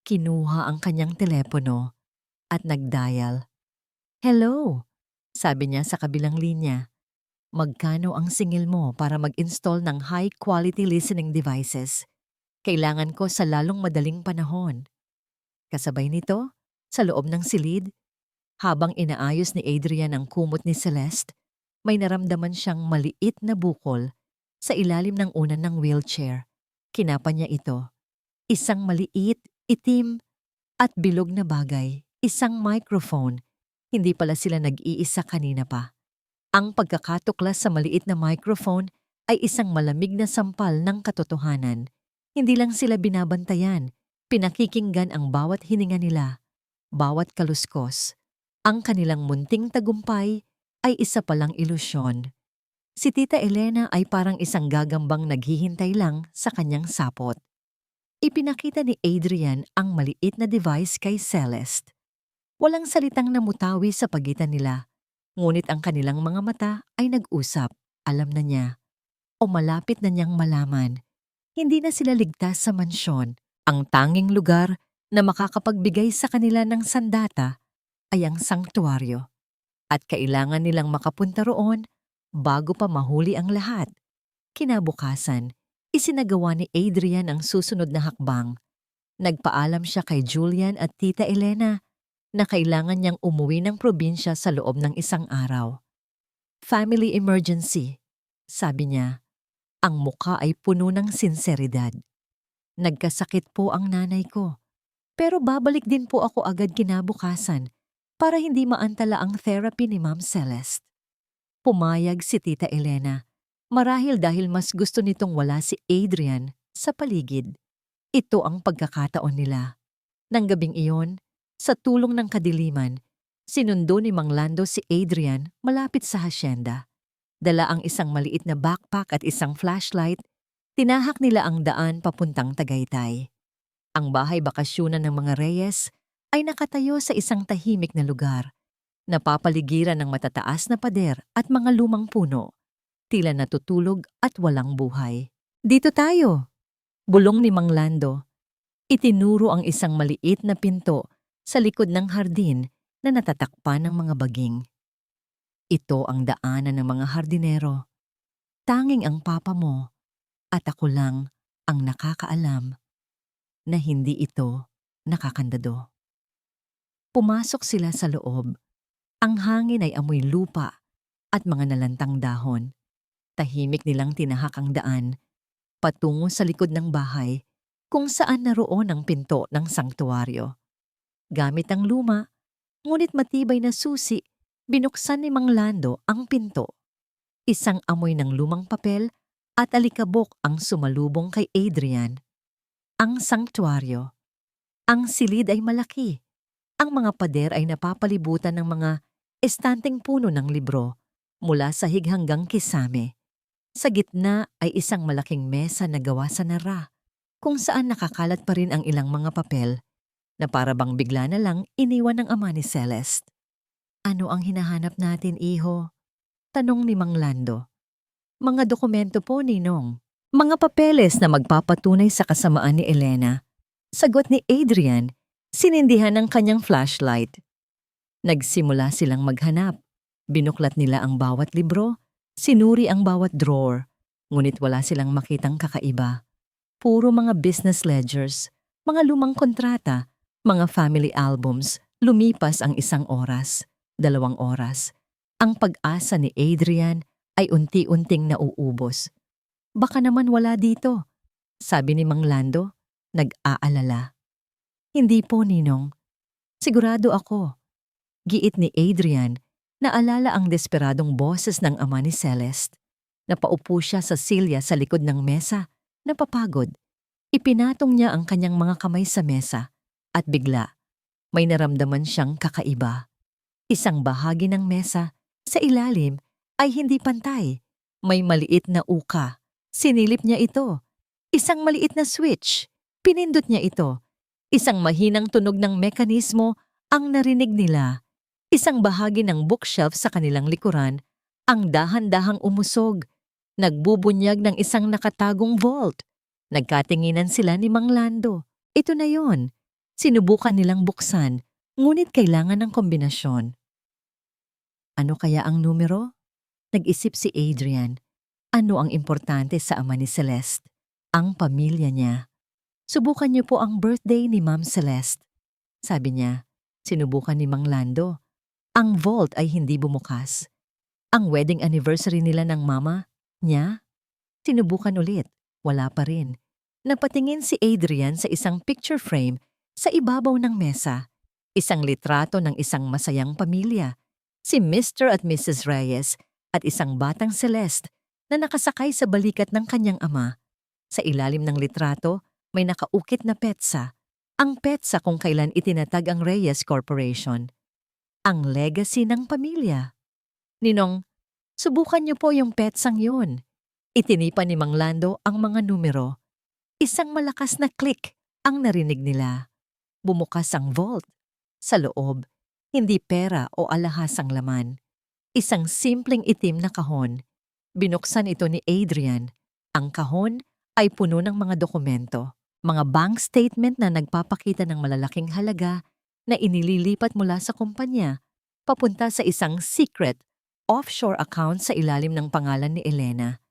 Kinuha ang kanyang telepono at nagdial. "Hello," sabi niya sa kabilang linya. "Magkano ang singil mo para mag-install ng high-quality listening devices? Kailangan ko sa lalong madaling panahon." Kasabay nito, sa loob ng silid, habang inaayos ni Adrian ang kumot ni Celeste, may naramdaman siyang maliit na bukol sa ilalim ng unan ng wheelchair. Kinapa niya ito. Isang maliit, itim, at bilog na bagay. Isang microphone. Hindi pala sila nag-iisa kanina pa. Ang pagkakatuklas sa maliit na microphone ay isang malamig na sampal ng katotohanan. Hindi lang sila binabantayan, pinakikinggan ang bawat hininga nila, bawat kaluskos. Ang kanilang munting tagumpay ay isa palang ilusyon. Si Tita Elena ay parang isang gagambang naghihintay lang sa kanyang sapot. Ipinakita ni Adrian ang maliit na device kay Celeste. Walang salitang namutawi sa pagitan nila, ngunit ang kanilang mga mata ay nag-usap. Alam na niya, o malapit na niyang malaman, hindi na sila ligtas sa mansyon. Ang tanging lugar na makakapagbigay sa kanila ng sandata ay ang sanktuaryo. At kailangan nilang makapunta roon bago pa mahuli ang lahat. Kinabukasan, isinagawa ni Adrian ang susunod na hakbang. Nagpaalam siya kay Julian at Tita Elena na kailangan niyang umuwi ng probinsya sa loob ng isang araw. "Family emergency," sabi niya. Ang mukha ay puno ng sinseridad. "Nagkasakit po ang nanay ko, pero babalik din po ako agad kinabukasan para hindi maantala ang therapy ni Ma'am Celeste." Pumayag si Tita Elena, marahil dahil mas gusto nitong wala si Adrian sa paligid. Ito ang pagkakataon nila. Nang gabing iyon, sa tulong ng kadiliman, sinundo ni Mang Lando si Adrian malapit sa hasyenda. Dala ang isang maliit na backpack at isang flashlight, tinahak nila ang daan papuntang Tagaytay. Ang bahay bakasyunan ng mga Reyes ay nakatayo sa isang tahimik na lugar. Napapaligiran ng matataas na pader at mga lumang puno, tila natutulog at walang buhay. "Dito tayo," bulong ni Mang Lando. Itinuro ang isang maliit na pinto sa likod ng hardin na natatakpan ng mga baging. "Ito ang daanan ng mga hardinero. Tanging ang papa mo at ako lang ang nakakaalam na hindi ito nakakandado." Pumasok sila sa loob. Ang hangin ay amoy lupa at mga nalantang dahon. Tahimik nilang tinahak ang daan patungo sa likod ng bahay kung saan naroon ang pinto ng sanktuaryo. Gamit ang luma, ngunit matibay na susi, binuksan ni Mang Lando ang pinto. Isang amoy ng lumang papel at alikabok ang sumalubong kay Adrian. Ang sanktuaryo. Ang silid ay malaki. Ang mga pader ay napapalibutan ng mga estanteng puno ng libro mula sahig hanggang kisame. Sa gitna ay isang malaking mesa na gawa sa nara, kung saan nakakalat pa rin ang ilang mga papel na para bang bigla na lang iniwan ng ama ni Celeste. "Ano ang hinahanap natin, iho?" tanong ni Mang Lando. "Mga dokumento po, Ninong. Mga papeles na magpapatunay sa kasamaan ni Elena." Sagot ni Adrian, sinindihan ng kanyang flashlight. Nagsimula silang maghanap. Binuklat nila ang bawat libro, sinuri ang bawat drawer, ngunit wala silang makitang kakaiba. Puro mga business ledgers, mga lumang kontrata, mga family albums. Lumipas ang 1 oras, 2 oras. Ang pag-asa ni Adrian ay unti-unting nauubos. "Baka naman wala dito," sabi ni Mang Lando, nag-aalala. "Hindi po, Ninong. Sigurado ako." Giit ni Adrian, naalala ang desperadong boses ng ama ni Celeste. Napaupo siya sa silya sa likod ng mesa, napapagod. Ipinatong niya ang kanyang mga kamay sa mesa, at bigla, may naramdaman siyang kakaiba. Isang bahagi ng mesa, sa ilalim, ay hindi pantay. May maliit na uka. Sinilip niya ito. Isang maliit na switch. Pinindot niya ito. Isang mahinang tunog ng mekanismo ang narinig nila. Isang bahagi ng bookshelf sa kanilang likuran ang dahan-dahang umusog. Nagbubunyag ng isang nakatagong vault. Nagkatinginan sila ni Mang Lando. Ito na yon. Sinubukan nilang buksan, Ngunit kailangan ng kombinasyon. Ano kaya ang numero? Nag-isip si Adrian. Ano ang importante sa ama ni Celeste? Ang pamilya niya. Subukan niyo po ang birthday ni Ma'am Celeste. Sabi niya. Sinubukan ni Mang Lando. Ang vault ay hindi bumukas. Ang wedding anniversary nila ng mama niya, sinubukan ulit. Wala pa rin. Napatingin si Adrian sa isang picture frame sa ibabaw ng mesa. Isang litrato ng isang masayang pamilya. Si Mr. at Mrs. Reyes at isang batang Celeste na nakasakay sa balikat ng kanyang ama. Sa ilalim ng litrato, may nakaukit na petsa. Ang petsa kung kailan itinatag ang Reyes Corporation. Ang legacy ng pamilya. Ninong, subukan niyo po yung petsang yun. Itinipan ni Mang Lando ang mga numero. Isang malakas na click ang narinig nila. Bumukas ang vault. Sa loob, hindi pera o alahas ang laman. Isang simpleng itim na kahon. Binuksan ito ni Adrian. Ang kahon ay puno ng mga dokumento, mga bank statement na nagpapakita ng malalaking halaga na inililipat mula sa kumpanya papunta sa isang secret offshore account sa ilalim ng pangalan ni Elena.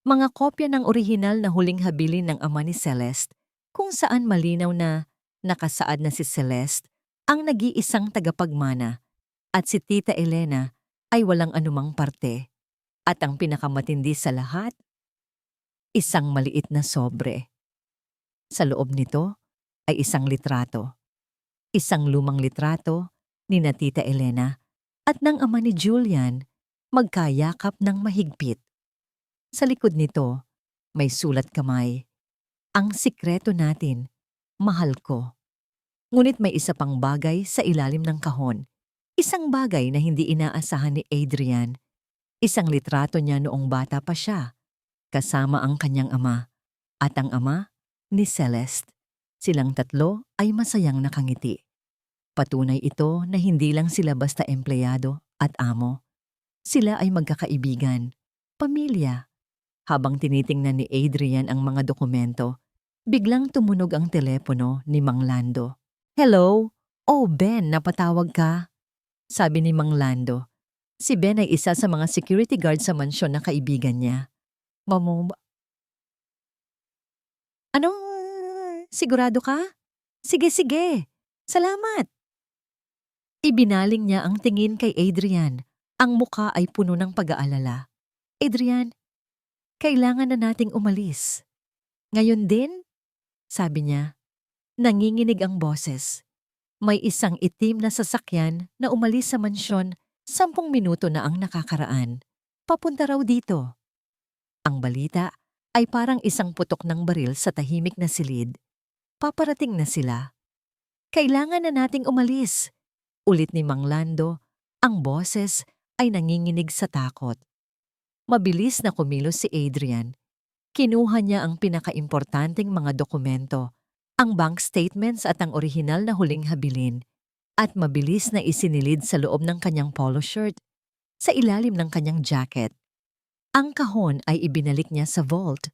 Mga kopya ng orihinal na huling habilin ng ama ni Celeste kung saan malinaw na nakasaad na si Celeste ang nag-iisang tagapagmana at si Tita Elena ay walang anumang parte. At ang pinakamatindi sa lahat, isang maliit na sobre. Sa loob nito ay isang litrato. Isang lumang litrato ni na Tita Elena at ng ama ni Julian magkayakap ng mahigpit. Sa likod nito, may sulat kamay. Ang sikreto natin, mahal ko. Ngunit may isa pang bagay sa ilalim ng kahon. Isang bagay na hindi inaasahan ni Adrian. Isang litrato niya noong bata pa siya, kasama ang kanyang ama. At ang ama ni Celeste. Silang tatlo ay masayang nakangiti. Patunay ito na hindi lang sila basta empleyado at amo. Sila ay magkakaibigan, pamilya. Habang tinitingnan ni Adrian ang mga dokumento, biglang tumunog ang telepono ni Mang Lando. Hello? Oh Ben, napatawag ka? Sabi ni Mang Lando. Si Ben ay isa sa mga security guard sa mansyon na kaibigan niya. Anong? Sigurado ka? Sige. Salamat. Ibinaling niya ang tingin kay Adrian. Ang muka ay puno ng pag-aalala. Adrian, kailangan na nating umalis. Ngayon din? Sabi niya. Nanginginig ang boses. May isang itim na sasakyan na umalis sa mansyon 10 minuto na ang nakakaraan. Papunta raw dito. Ang balita ay parang isang putok ng baril sa tahimik na silid. Paparating na sila. Kailangan na nating umalis. Ulit ni Mang Lando, ang boses ay nanginginig sa takot. Mabilis na kumilos si Adrian. Kinuha niya ang pinakaimportanteng mga dokumento, ang bank statements at ang orihinal na huling habilin, at mabilis na isinilid sa loob ng kanyang polo shirt, sa ilalim ng kanyang jacket. Ang kahon ay ibinalik niya sa vault,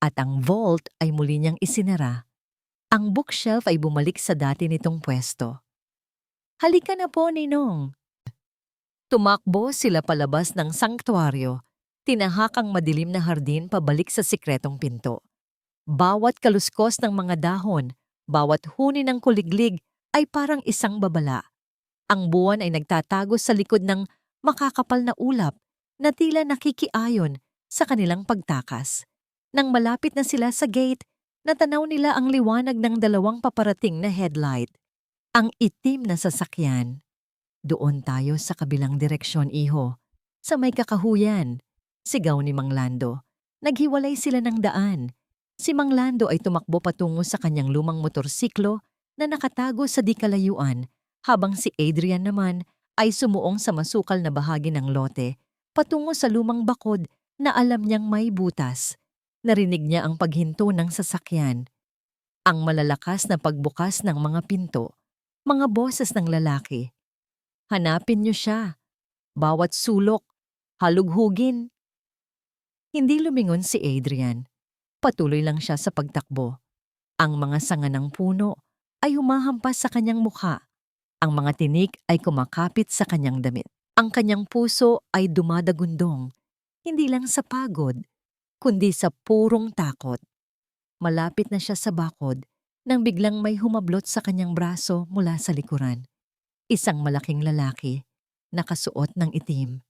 at ang vault ay muli niyang isinara. Ang bookshelf ay bumalik sa dati nitong pwesto. Halika na po, Ninong. Tumakbo sila palabas ng sanktuaryo, tinahak ang madilim na hardin pabalik sa sikretong pinto. Bawat kaluskos ng mga dahon, bawat huni ng kuliglig ay parang isang babala. Ang buwan ay nagtatago sa likod ng makakapal na ulap na tila nakikiayon sa kanilang pagtakas. Nang malapit na sila sa gate, natanaw nila ang liwanag ng 2 paparating na headlight. Ang itim na sasakyan. Doon tayo sa kabilang direksyon, iho. Sa may kakahuyan. Sigaw ni Mang Lando. Naghiwalay sila ng daan. Si Mang Lando ay tumakbo patungo sa kanyang lumang motorsiklo na nakatago sa di kalayuan, habang si Adrian naman ay sumuong sa masukal na bahagi ng lote patungo sa lumang bakod na alam niyang may butas. Narinig niya ang paghinto ng sasakyan. Ang malalakas na pagbukas ng mga pinto. Mga boses ng lalaki. Hanapin niyo siya. Bawat sulok, halughugin. Hindi lumingon si Adrian. Patuloy lang siya sa pagtakbo. Ang mga sanga ng puno ay humahampas sa kanyang mukha. Ang mga tinik ay kumakapit sa kanyang damit. Ang kanyang puso ay dumadagundong, hindi lang sa pagod, kundi sa purong takot. Malapit na siya sa bakod nang biglang may humablot sa kanyang braso mula sa likuran. Isang malaking lalaki, nakasuot ng itim.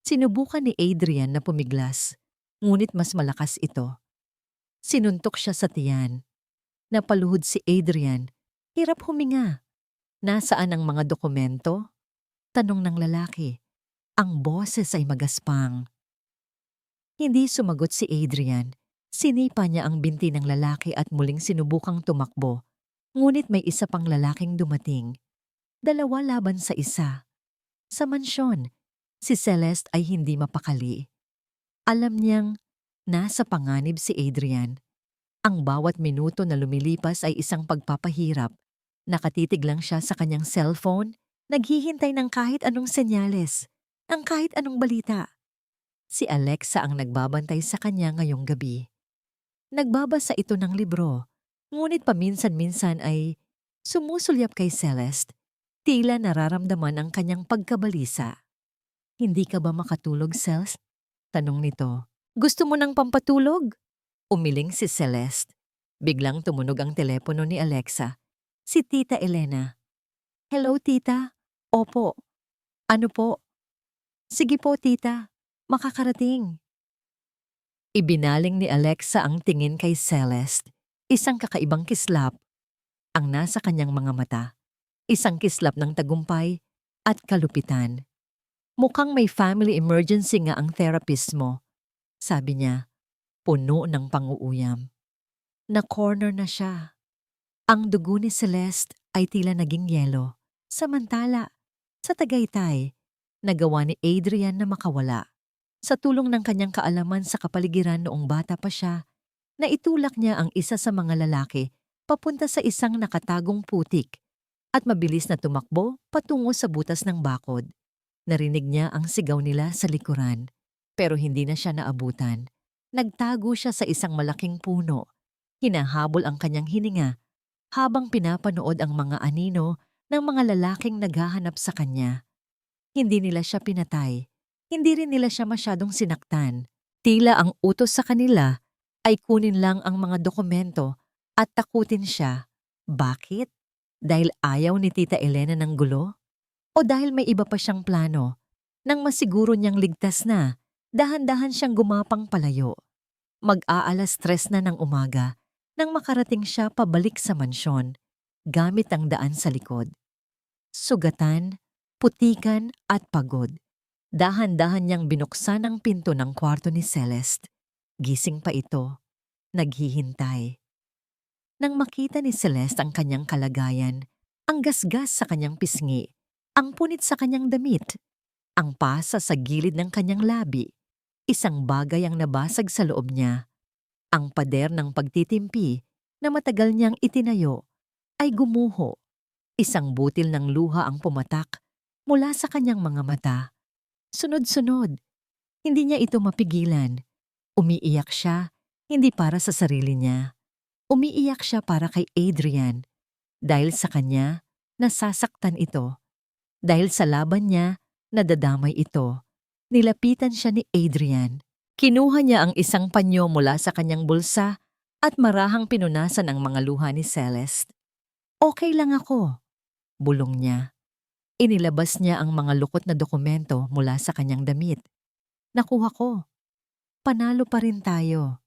Sinubukan ni Adrian na pumiglas, ngunit mas malakas ito. Sinuntok siya sa tiyan. Napaluhod si Adrian, hirap huminga. Nasaan ang mga dokumento? Tanong ng lalaki. Ang boses ay magaspang. Hindi sumagot si Adrian. Sinipa niya ang binti ng lalaki at muling sinubukang tumakbo. Ngunit may isa pang lalaking dumating. 2 laban sa isa. Sa mansyon, si Celeste ay hindi mapakali. Alam niyang nasa panganib si Adrian. Ang bawat minuto na lumilipas ay isang pagpapahirap. Nakatitig lang siya sa kanyang cellphone, naghihintay ng kahit anong senyales, ng kahit anong balita. Si Alexa ang nagbabantay sa kanya ngayong gabi. Nagbabasa ito ng libro, ngunit paminsan-minsan ay sumusulyap kay Celeste. Tila nararamdaman ang kanyang pagkabalisa. Hindi ka ba makatulog, Celeste? Tanong nito. Gusto mo ng pampatulog? Umiling si Celeste. Biglang tumunog ang telepono ni Alexa. Si Tita Elena. Hello, Tita. Opo. Ano po? Sige po, Tita. Makakarating. Ibinaling ni Alexa ang tingin kay Celeste. Isang kakaibang kislap ang nasa kanyang mga mata. Isang kislap ng tagumpay at kalupitan. Mukhang may family emergency nga ang therapist mo, sabi niya, puno ng panguuyam. Na-corner na siya. Ang dugo ni Celeste ay tila naging yelo. Samantala, sa Tagaytay, nagawa ni Adrian na makawala. Sa tulong ng kanyang kaalaman sa kapaligiran noong bata pa siya, naitulak niya ang isa sa mga lalaki papunta sa isang nakatagong putik at mabilis na tumakbo patungo sa butas ng bakod. Narinig niya ang sigaw nila sa likuran, pero hindi na siya naabutan. Nagtago siya sa isang malaking puno. Hinahabol ang kanyang hininga habang pinapanood ang mga anino ng mga lalaking naghahanap sa kanya. Hindi nila siya pinatay. Hindi rin nila siya masyadong sinaktan. Tila ang utos sa kanila ay kunin lang ang mga dokumento at takutin siya. Bakit? Dahil ayaw ni Tita Elena ng gulo? O dahil may iba pa siyang plano? Nang masiguro niyang ligtas na, dahan-dahan siyang gumapang palayo. Mag-aalas 3 na ng umaga nang makarating siya pabalik sa mansyon, gamit ang daan sa likod. Sugatan, putikan at pagod. Dahan-dahan niyang binuksan ang pinto ng kwarto ni Celeste. Gising pa ito. Naghihintay. Nang makita ni Celeste ang kanyang kalagayan, ang gasgas sa kanyang pisngi, ang punit sa kanyang damit, ang pasa sa gilid ng kanyang labi, isang bagay ang nabasag sa loob niya. Ang pader ng pagtitimpi na matagal niyang itinayo ay gumuho. Isang butil ng luha ang pumatak mula sa kanyang mga mata. Sunod-sunod. Hindi niya ito mapigilan. Umiiyak siya, hindi para sa sarili niya. Umiiyak siya para kay Adrian. Dahil sa kanya, nasasaktan ito. Dahil sa laban niya, nadadamay ito. Nilapitan siya ni Adrian. Kinuha niya ang isang panyo mula sa kanyang bulsa at marahang pinunasan ang mga luha ni Celeste. Okay lang ako, bulong niya. Inilabas niya ang mga lukot na dokumento mula sa kanyang damit. Nakuha ko. Panalo pa rin tayo.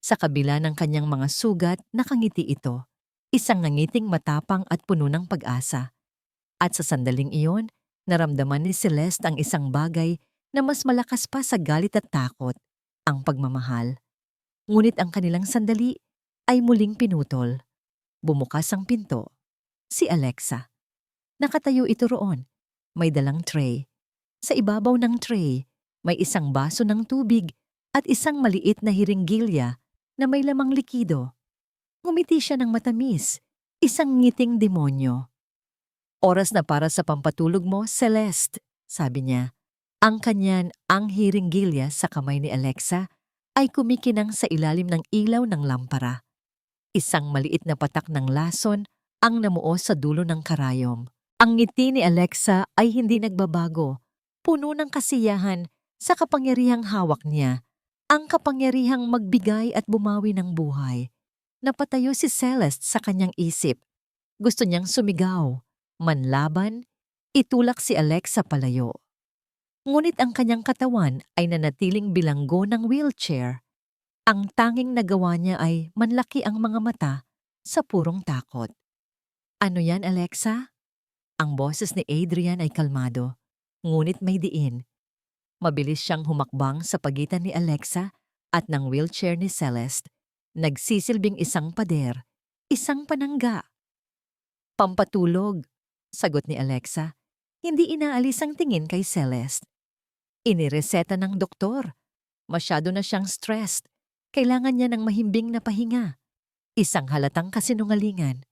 Sa kabila ng kanyang mga sugat, nakangiti ito. Isang nangiting matapang at puno ng pag-asa. At sa sandaling iyon, naramdaman ni Celeste ang isang bagay na mas malakas pa sa galit at takot, ang pagmamahal. Ngunit ang kanilang sandali ay muling pinutol. Bumukas ang pinto. Si Alexa. Nakatayo ito roon. May dalang tray. Sa ibabaw ng tray, may isang baso ng tubig at isang maliit na hiringgilya na may lamang likido. Ngumiti siya ng matamis, isang ngiting demonyo. Oras na para sa pampatulog mo, Celeste, sabi niya. Ang kanyan ang hiringgilya sa kamay ni Alexa ay kumikinang sa ilalim ng ilaw ng lampara. Isang maliit na patak ng lason ang namuo sa dulo ng karayom. Ang ngiti ni Alexa ay hindi nagbabago, puno ng kasiyahan sa kapangyarihang hawak niya, ang kapangyarihang magbigay at bumawi ng buhay. Napatayo si Celeste sa kanyang isip. Gusto niyang sumigaw, manlaban, itulak si Alexa palayo. Ngunit ang kanyang katawan ay nanatiling bilanggo ng wheelchair. Ang tanging nagawa niya ay manlaki ang mga mata sa purong takot. Ano yan, Alexa? Ang boses ni Adrian ay kalmado, ngunit may diin. Mabilis siyang humakbang sa pagitan ni Alexa at ng wheelchair ni Celeste. Nagsisilbing isang pader, isang panangga. Pampatulog, sagot ni Alexa. Hindi inaalis ang tingin kay Celeste. Inireseta ng doktor. Masyado na siyang stressed. Kailangan niya ng mahimbing na pahinga. Isang halatang kasinungalingan.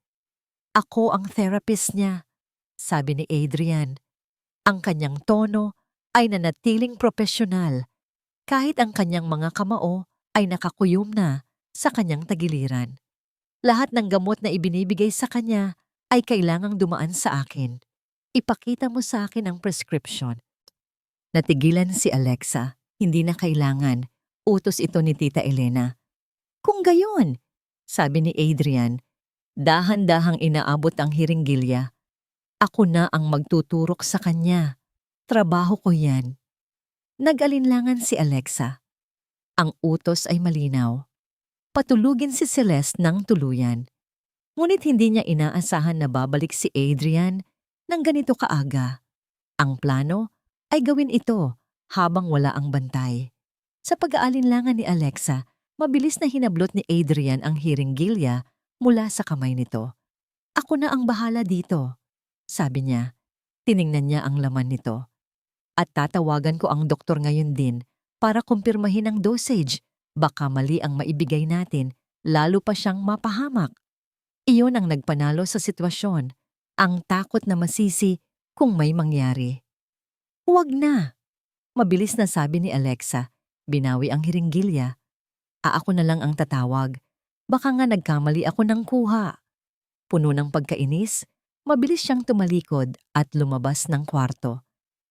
Ako ang therapist niya, sabi ni Adrian. Ang kanyang tono ay nanatiling propesyonal, kahit ang kanyang mga kamao ay nakakuyom na sa kanyang tagiliran. Lahat ng gamot na ibinibigay sa kanya ay kailangang dumaan sa akin. Ipakita mo sa akin ang prescription. Natigilan si Alexa. Hindi na kailangan. Utos ito ni Tita Elena. Kung gayon, sabi ni Adrian, dahan-dahang inaabot ang hiringgilya. Ako na ang magtuturok sa kanya. Trabaho ko yan. Nag-alinlangan si Alexa. Ang utos ay malinaw. Patulugin si Celeste ng tuluyan. Ngunit hindi niya inaasahan na babalik si Adrian ng ganito kaaga. Ang plano ay gawin ito habang wala ang bantay. Sa pag-aalinlangan ni Alexa, mabilis na hinablot ni Adrian ang hiringgilya mula sa kamay nito. Ako na ang bahala dito, sabi niya. Tiningnan niya ang laman nito. At tatawagan ko ang doktor ngayon din para kumpirmahin ang dosage. Baka mali ang maibigay natin, lalo pa siyang mapahamak. Iyon ang nagpanalo sa sitwasyon, ang takot na masisi kung may mangyari. Huwag na, mabilis na sabi ni Alexa. Binawi ang hiringgilya. Ako na lang ang tatawag. Baka nga nagkamali ako ng kuha. Puno ng pagkainis, mabilis siyang tumalikod at lumabas ng kwarto.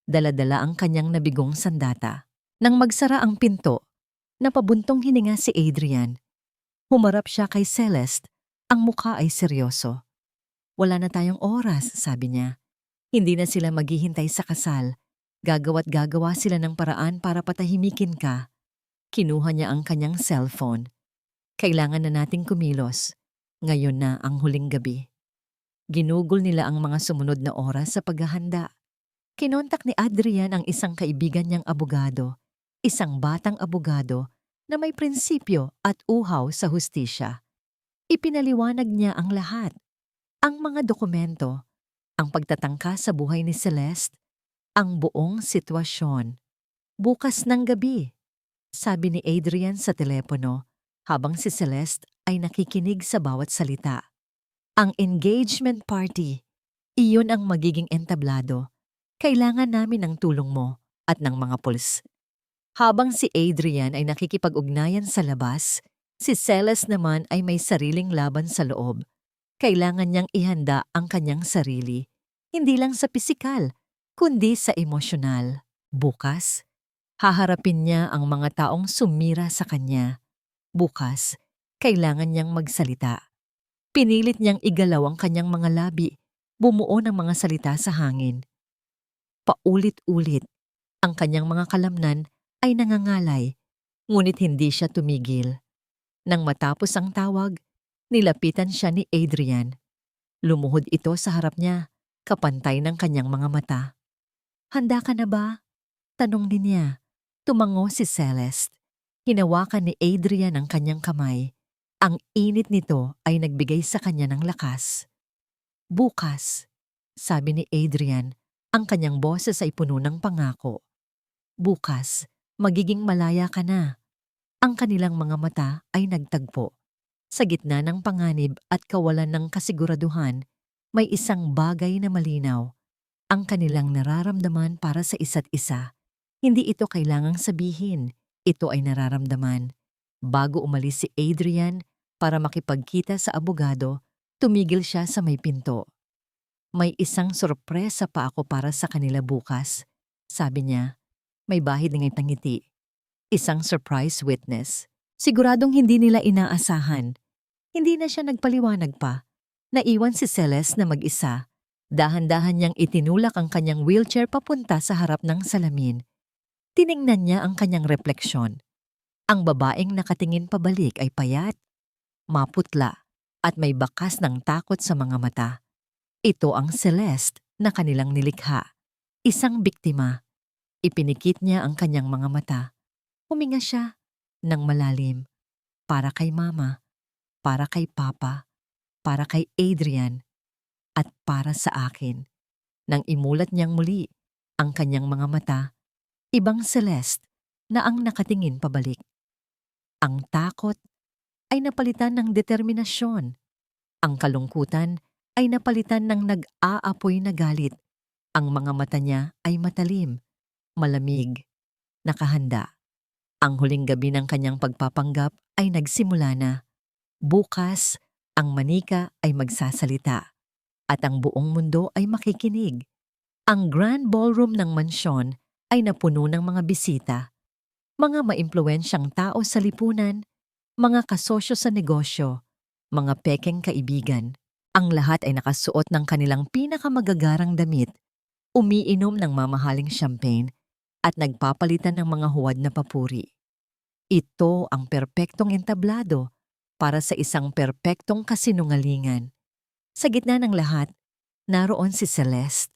Dala-dala ang kanyang nabigong sandata. Nang magsara ang pinto, napabuntong hininga si Adrian. Humarap siya kay Celeste. Ang mukha ay seryoso. Wala na tayong oras, sabi niya. Hindi na sila maghihintay sa kasal. Gagawa't gagawa sila ng paraan para patahimikin ka. Kinuha niya ang kanyang cellphone. Kailangan na nating kumilos. Ngayon na ang huling gabi. Ginugol nila ang mga sumunod na oras sa paghahanda. Kinontak ni Adrian ang isang kaibigan niyang abogado, isang batang abogado na may prinsipyo at uhaw sa hustisya. Ipinaliwanag niya ang lahat. Ang mga dokumento, ang pagtatangka sa buhay ni Celeste, ang buong sitwasyon. Bukas ng gabi, sabi ni Adrian sa telepono habang si Celeste ay nakikinig sa bawat salita. Ang engagement party, iyon ang magiging entablado. Kailangan namin ng tulong mo at ng mga pulis. Habang si Adrian ay nakikipag-ugnayan sa labas, si Celeste naman ay may sariling laban sa loob. Kailangan niyang ihanda ang kanyang sarili, hindi lang sa pisikal, kundi sa emosyonal. Bukas, haharapin niya ang mga taong sumira sa kanya. Bukas, kailangan niyang magsalita. Pinilit niyang igalaw ang kanyang mga labi, bumuo ng mga salita sa hangin. Paulit-ulit, ang kanyang mga kalamnan ay nangangalay, ngunit hindi siya tumigil. Nang matapos ang tawag, nilapitan siya ni Adrian. Lumuhod ito sa harap niya, kapantay ng kanyang mga mata. Handa ka na ba? Tanong din niya. Tumango si Celeste. Hinawakan ni Adrian ang kanyang kamay. Ang init nito ay nagbigay sa kanya ng lakas. Bukas, sabi ni Adrian, ang kanyang boses ay puno ng pangako. Bukas, magiging malaya ka na. Ang kanilang mga mata ay nagtagpo. Sa gitna ng panganib at kawalan ng kasiguraduhan, may isang bagay na malinaw. Ang kanilang nararamdaman para sa isa't isa. Hindi ito kailangang sabihin, ito ay nararamdaman. Bago umalis si Adrian para makipagkita sa abogado, Tumigil siya sa may pinto. May isang sorpresa pa ako para sa kanila bukas, sabi niya. May bahid ng ngiti. Isang surprise witness. Siguradong hindi nila inaasahan. Hindi na siya nagpaliwanag pa. Naiwan si Celeste na mag-isa. Dahan-dahan niyang itinulak ang kanyang wheelchair papunta sa harap ng salamin. Tiningnan niya ang kanyang refleksyon. Ang babaeng nakatingin pabalik ay payat, maputla, at may bakas ng takot sa mga mata. Ito ang Celeste na kanilang nilikha. Isang biktima. Ipinikit niya ang kanyang mga mata. Huminga siya ng malalim. Para kay Mama, para kay Papa, para kay Adrian, at para sa akin. Nang imulat niyang muli ang kanyang mga mata, ibang Celeste na ang nakatingin pabalik. Ang takot ay napalitan ng determinasyon. Ang kalungkutan ay napalitan ng nag-aapoy na galit. Ang mga mata niya ay matalim, malamig, nakahanda. Ang huling gabi ng kanyang pagpapanggap ay nagsimula na. Bukas, ang manika ay magsasalita at ang buong mundo ay makikinig. Ang grand ballroom ng mansyon ay napuno ng mga bisita, mga maimpluwensyang tao sa lipunan, mga kasosyo sa negosyo, mga pekeng kaibigan. Ang lahat ay nakasuot ng kanilang pinakamagagarang damit, umiinom ng mamahaling champagne at nagpapalitan ng mga huwad na papuri. Ito ang perpektong entablado para sa isang perpektong kasinungalingan. Sa gitna ng lahat, naroon si Celeste,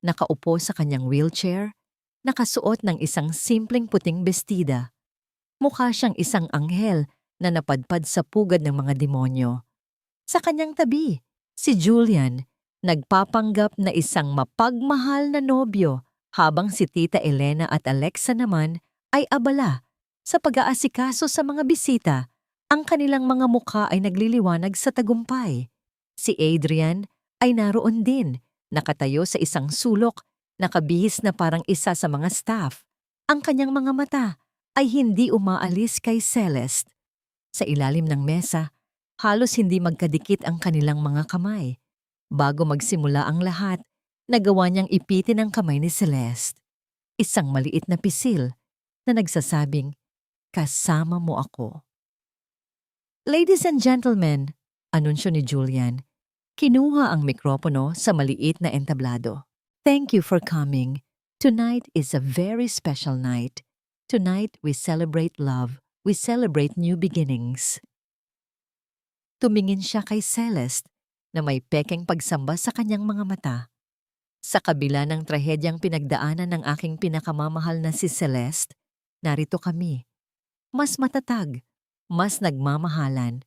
nakaupo sa kanyang wheelchair, nakasuot ng isang simpleng puting bestida. Mukha siyang isang anghel na napadpad sa pugad ng mga demonyo. Sa kanyang tabi, si Julian, nagpapanggap na isang mapagmahal na nobyo habang si Tita Elena at Alexa naman ay abala sa pag-aasikaso sa mga bisita. Ang kanilang mga mukha ay nagliliwanag sa tagumpay. Si Adrian ay naroon din, nakatayo sa isang sulok, nakabihis na parang isa sa mga staff. Ang kanyang mga mata ay hindi umaalis kay Celeste. Sa ilalim ng mesa, halos hindi magkadikit ang kanilang mga kamay. Bago magsimula ang lahat, nagawa niyang ipitin ang kamay ni Celeste. Isang maliit na pisil na nagsasabing, "Kasama mo ako." "Ladies and gentlemen," anunsyo ni Julian. Kinuha ang mikropono sa maliit na entablado. "Thank you for coming. Tonight is a very special night. Tonight we celebrate love. We celebrate new beginnings." Tumingin siya kay Celeste na may pekeng pagsamba sa kanyang mga mata. Sa kabila ng trahedyang pinagdaanan ng aking pinakamamahal na si Celeste, narito kami. Mas matatag, mas nagmamahalan,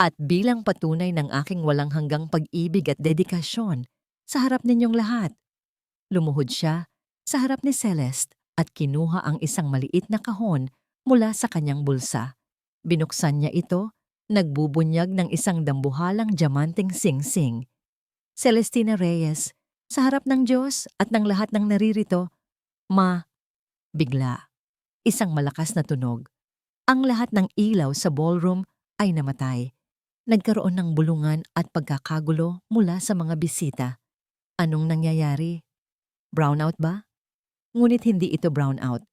at bilang patunay ng aking walang hanggang pag-ibig at dedikasyon sa harap ninyong lahat. Lumuhod siya sa harap ni Celeste at kinuha ang isang maliit na kahon mula sa kanyang bulsa. Binuksan niya ito, nagbubunyag ng isang dambuhalang diamanteng sing-sing. "Celestina Reyes, sa harap ng Diyos at ng lahat ng naririto, Ma." Bigla, isang malakas na tunog. Ang lahat ng ilaw sa ballroom ay namatay. Nagkaroon ng bulungan at pagkakagulo mula sa mga bisita. Anong nangyayari? Brownout ba? Ngunit hindi ito brownout.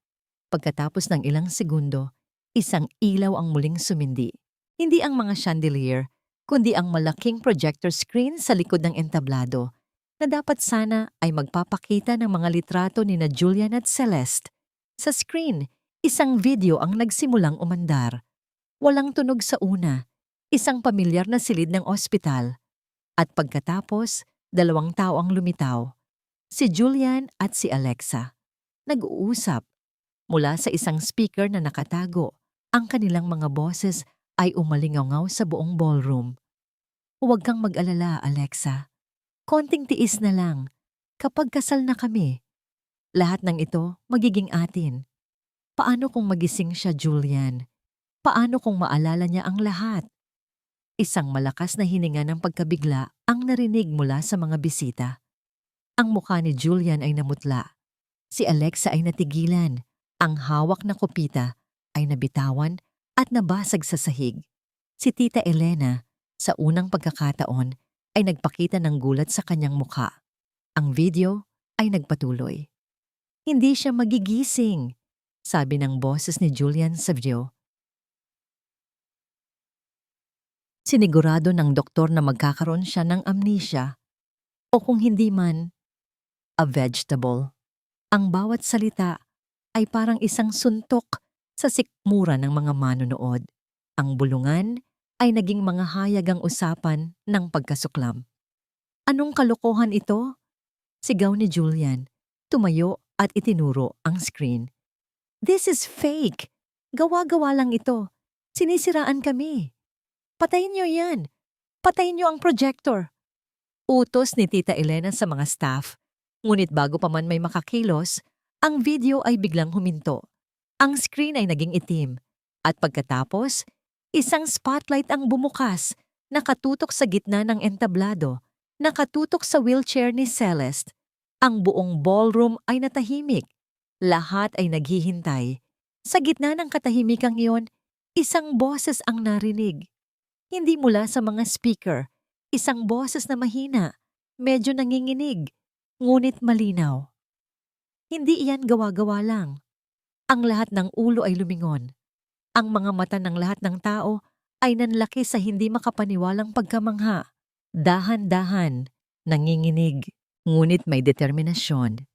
Pagkatapos ng ilang segundo, isang ilaw ang muling sumindi. Hindi ang mga chandelier, kundi ang malaking projector screen sa likod ng entablado na dapat sana ay magpapakita ng mga litrato ni na Julian at Celeste. Sa screen, isang video ang nagsimulang umandar. Walang tunog sa una, isang pamilyar na silid ng ospital. At pagkatapos, 2 tao ang lumitaw. Si Julian at si Alexa. Nag-uusap. Mula sa isang speaker na nakatago, ang kanilang mga boses ay umalingaw sa buong ballroom. "Huwag kang mag-alala, Alexa. Konting tiis na lang. Kapag kasal na kami, lahat ng ito magiging atin. Paano kung magising siya, Julian? Paano kung maalala niya ang lahat?" Isang malakas na hininga ng pagkabigla ang narinig mula sa mga bisita. Ang mukha ni Julian ay namutla. Si Alexa ay natigilan. Ang hawak na kopita ay nabitawan at nabasag sa sahig. Si Tita Elena, sa unang pagkakataon, ay nagpakita ng gulat sa kanyang mukha. Ang video ay nagpatuloy. Hindi siya magigising, sabi ng boses ni Julian sa video. Sinigurado ng doktor na magkakaroon siya ng amnesia o kung hindi man, a vegetable. Ang bawat salita ay parang isang suntok sa sikmura ng mga manonood. Ang bulungan ay naging mga hayagang usapan ng pagkasuklam. Anong kalokohan ito? Sigaw ni Julian. Tumayo at itinuro ang screen. This is fake! Gawa-gawa lang ito. Sinisiraan kami. Patayin niyo yan. Patayin niyo ang projector. Utos ni Tita Elena sa mga staff. Ngunit bago pa man may makakilos, ang video ay biglang huminto. Ang screen ay naging itim. At pagkatapos, isang spotlight ang bumukas, nakatutok sa gitna ng entablado, nakatutok sa wheelchair ni Celeste. Ang buong ballroom ay natahimik. Lahat ay naghihintay. Sa gitna ng katahimikang iyon, isang boses ang narinig. Hindi mula sa mga speaker, isang boses na mahina, medyo nanginginig, ngunit malinaw. Hindi iyan gawa-gawa lang. Ang lahat ng ulo ay lumingon. Ang mga mata ng lahat ng tao ay nanlaki sa hindi makapaniwalang pagkamangha. Dahan-dahan, nanginginig, ngunit may determinasyon.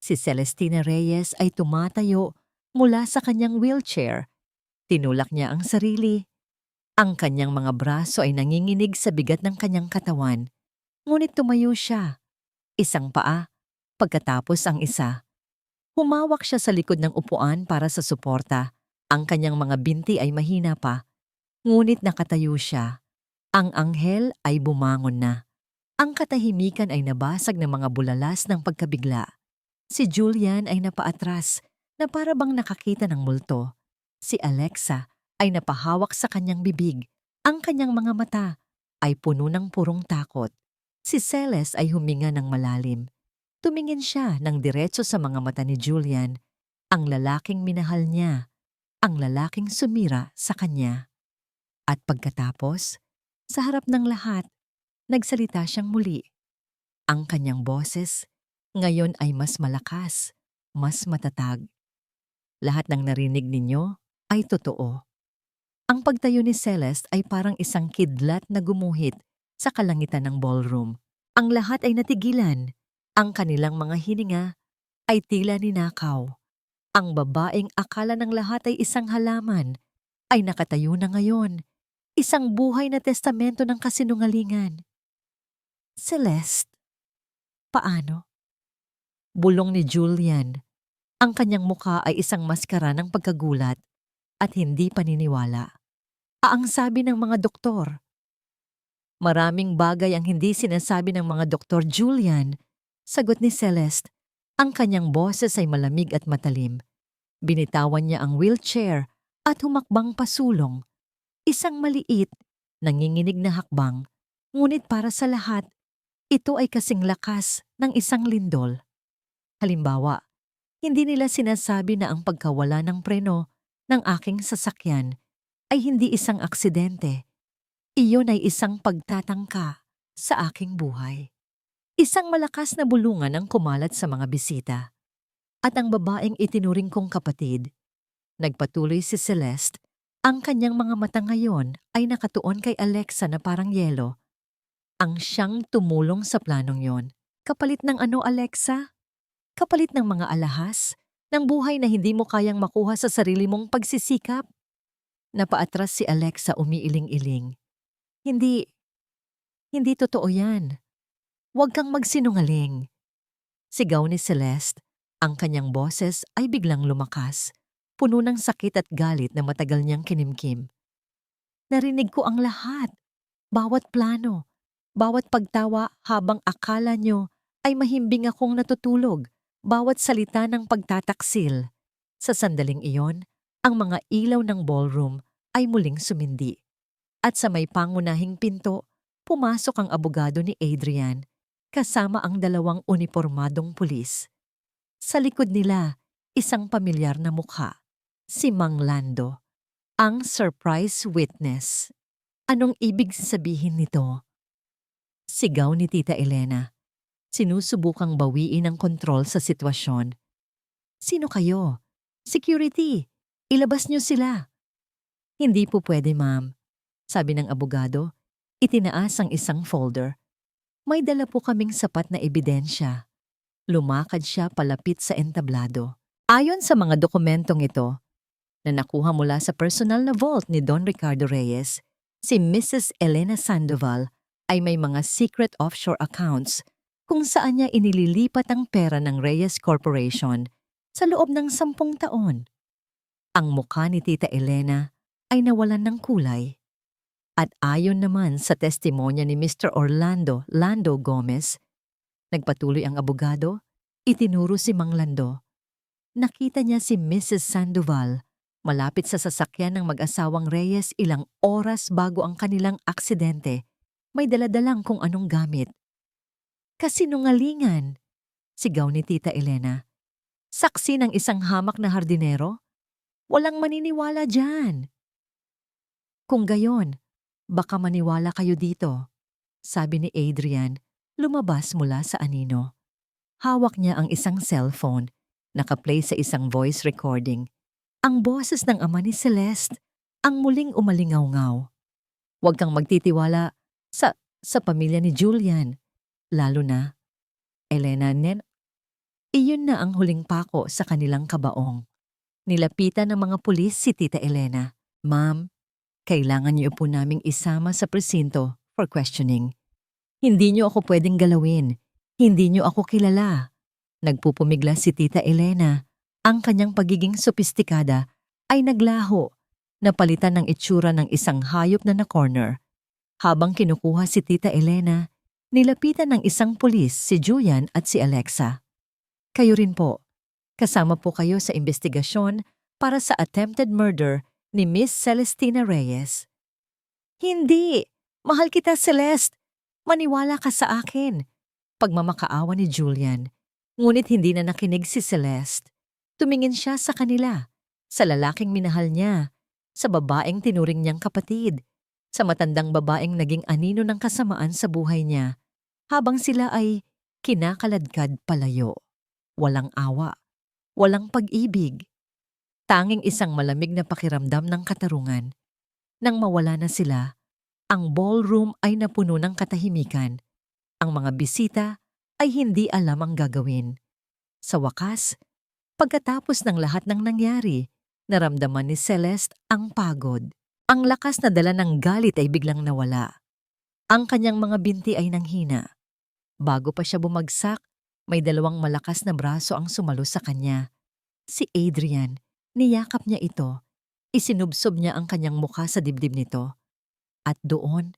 Si Celestina Reyes ay tumatayo mula sa kanyang wheelchair. Tinulak niya ang sarili. Ang kanyang mga braso ay nanginginig sa bigat ng kanyang katawan. Ngunit tumayo siya. Isang paa, pagkatapos ang isa. Humawak siya sa likod ng upuan para sa suporta. Ang kanyang mga binti ay mahina pa. Ngunit nakatayo siya. Ang anghel ay bumangon na. Ang katahimikan ay nabasag ng mga bulalas ng pagkabigla. Si Julian ay napaatras na para bang nakakita ng multo. Si Alexa ay napahawak sa kanyang bibig. Ang kanyang mga mata ay puno ng purong takot. Si Celeste ay huminga ng malalim. Tumingin siya ng diretso sa mga mata ni Julian, ang lalaking minahal niya, ang lalaking sumira sa kanya. At pagkatapos, sa harap ng lahat, nagsalita siyang muli. Ang kanyang boses ngayon ay mas malakas, mas matatag. Lahat ng narinig ninyo ay totoo. Ang pagtayo ni Celeste ay parang isang kidlat na gumuhit sa kalangitan ng ballroom. Ang lahat ay natigilan. Ang kanilang mga hininga ay tila ninakaw. Ang babaeng akala ng lahat ay isang halaman ay nakatayo na ngayon. Isang buhay na testamento ng kasinungalingan. Celeste, paano? Bulong ni Julian. Ang kanyang mukha ay isang maskara ng pagkagulat at hindi paniniwala. Ang sabi ng mga doktor. Maraming bagay ang hindi sinasabi ng mga doktor, Julian. Sagot ni Celeste. Ang kanyang boses ay malamig at matalim. Binitawan niya ang wheelchair at humakbang pasulong. Isang maliit, nanginginig na hakbang. Ngunit para sa lahat, ito ay kasing lakas ng isang lindol. Halimbawa, hindi nila sinasabi na ang pagkawala ng preno ng aking sasakyan ay hindi isang aksidente. Iyon ay isang pagtatangka sa aking buhay. Isang malakas na bulungan ang kumalat sa mga bisita. At ang babaeng itinuring kong kapatid. Nagpatuloy si Celeste. Ang kanyang mga mata ngayon ay nakatuon kay Alexa na parang yelo. Ang siyang tumulong sa planong yon. Kapalit ng ano, Alexa? Kapalit ng mga alahas? Ng buhay na hindi mo kayang makuha sa sarili mong pagsisikap? Napaatras si Alexa umiiling-iling. Hindi totoo yan. Huwag kang magsinungaling. Sigaw ni Celeste. Ang kanyang boses ay biglang lumakas, puno ng sakit at galit na matagal niyang kinimkim. Narinig ko ang lahat, bawat plano, bawat pagtawa habang akala niyo ay mahimbing akong natutulog, bawat salita ng pagtataksil. Sa sandaling iyon, ang mga ilaw ng ballroom ay muling sumindi. At sa may pangunahing pinto, pumasok ang abogado ni Adrian, kasama ang dalawang unipormadong pulis. Sa likod nila, isang pamilyar na mukha, si Mang Lando, ang surprise witness. Anong ibig sabihin nito? Sigaw ni Tita Elena. Sinusubukang bawiin ang kontrol sa sitwasyon. Sino kayo? Security! Ilabas niyo sila! Hindi po pwede, ma'am. Sabi ng abogado, itinaas ang isang folder. May dala po kaming sapat na ebidensya. Lumakad siya palapit sa entablado. Ayon sa mga dokumentong ito, na nakuha mula sa personal na vault ni Don Ricardo Reyes, si Mrs. Elena Sandoval ay may mga secret offshore accounts kung saan niya inililipat ang pera ng Reyes Corporation sa loob ng 10 taon. Ang mukha ni Tita Elena ay nawalan ng kulay. At ayon naman sa testimonya ni Mr. Orlando Lando Gomez, nagpatuloy ang abogado, itinuro si Mang Lando. Nakita niya si Mrs. Sandoval malapit sa sasakyan ng mag-asawang Reyes ilang oras bago ang kanilang aksidente. May daladalang kung anong gamit. Kasinungalingan, sigaw ni Tita Elena. Saksi ng isang hamak na hardinero? Walang maniniwala dyan. Kung gayon, baka maniwala kayo dito, sabi ni Adrian, lumabas mula sa anino. Hawak niya ang isang cellphone, nakaplay sa isang voice recording. Ang boses ng ama ni Celeste, ang muling umalingaw-ngaw. Huwag kang magtitiwala sa pamilya ni Julian, lalo na, Elena Nen. Iyon na ang huling pako sa kanilang kabaong. Nilapitan ng mga pulis si Tita Elena. Ma'am, kailangan niyo po naming isama sa presinto for questioning. Hindi niyo ako pwedeng galawin. Hindi niyo ako kilala. Nagpupumigla si Tita Elena. Ang kanyang pagiging sopistikada ay naglaho, napalitan ng itsura ng isang hayop na na-corner. Habang kinukuha si Tita Elena, nilapitan ng isang pulis si Julian at si Alexa. Kayo rin po. Kasama po kayo sa investigasyon para sa attempted murder ni Miss Celestina Reyes. Hindi! Mahal kita, Celeste! Maniwala ka sa akin. Pagmamakaawa ni Julian. Ngunit hindi na nakinig si Celeste. Tumingin siya sa kanila, sa lalaking minahal niya, sa babaeng tinuring niyang kapatid, sa matandang babaeng naging anino ng kasamaan sa buhay niya, habang sila ay kinakaladkad palayo. Walang awa, walang pag-ibig. Tanging isang malamig na pakiramdam ng katarungan. Nang mawala na sila, ang ballroom ay napuno ng katahimikan. Ang mga bisita ay hindi alam ang gagawin. Sa wakas, pagkatapos ng lahat ng nangyari, naramdaman ni Celeste ang pagod. Ang lakas na dala ng galit ay biglang nawala. Ang kanyang mga binti ay nanghina. Bago pa siya bumagsak, may 2 malakas na braso ang sumalo sa kanya. Si Adrian, niyakap niya ito. Isinubsob niya ang kanyang mukha sa dibdib nito. At doon,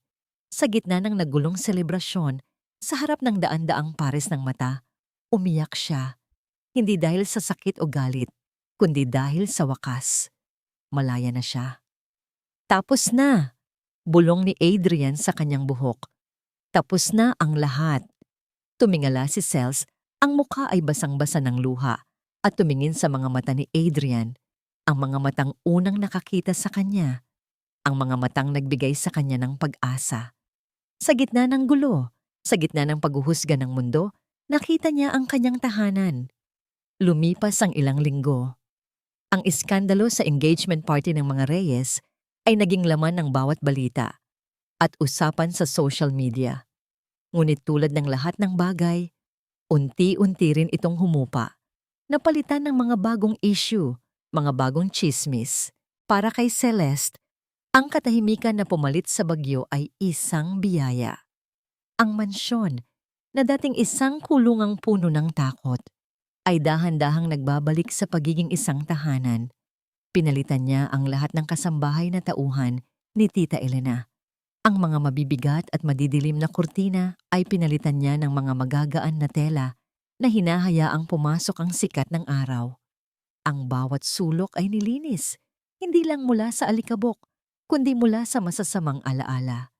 sa gitna ng nagulong selebrasyon, sa harap ng daan-daang pares ng mata, umiyak siya. Hindi dahil sa sakit o galit, kundi dahil sa wakas. Malaya na siya. Tapos na, bulong ni Adrian sa kanyang buhok. Tapos na ang lahat. Tumingala si Cels, ang mukha ay basang-basa ng luha at tumingin sa mga mata ni Adrian, ang mga matang unang nakakita sa kanya, ang mga matang nagbigay sa kanya ng pag-asa. Sa gitna ng gulo, sa gitna ng paghuhusga ng mundo, nakita niya ang kanyang tahanan. Lumipas ang ilang linggo. Ang iskandalo sa engagement party ng mga Reyes ay naging laman ng bawat balita at usapan sa social media. Ngunit tulad ng lahat ng bagay, unti-unti rin itong humupa. Napalitan ng mga bagong issue, mga bagong chismis. Para kay Celeste, ang katahimikan na pumalit sa bagyo ay isang biyaya. Ang mansyon, na dating isang kulungang puno ng takot, ay dahan-dahang nagbabalik sa pagiging isang tahanan. Pinalitan niya ang lahat ng kasambahay na tauhan ni Tita Elena. Ang mga mabibigat at madidilim na kurtina ay pinalitan niya ng mga magagaan na tela na hinahayaang pumasok ang sikat ng araw. Ang bawat sulok ay nilinis, hindi lang mula sa alikabok, kundi mula sa masasamang alaala.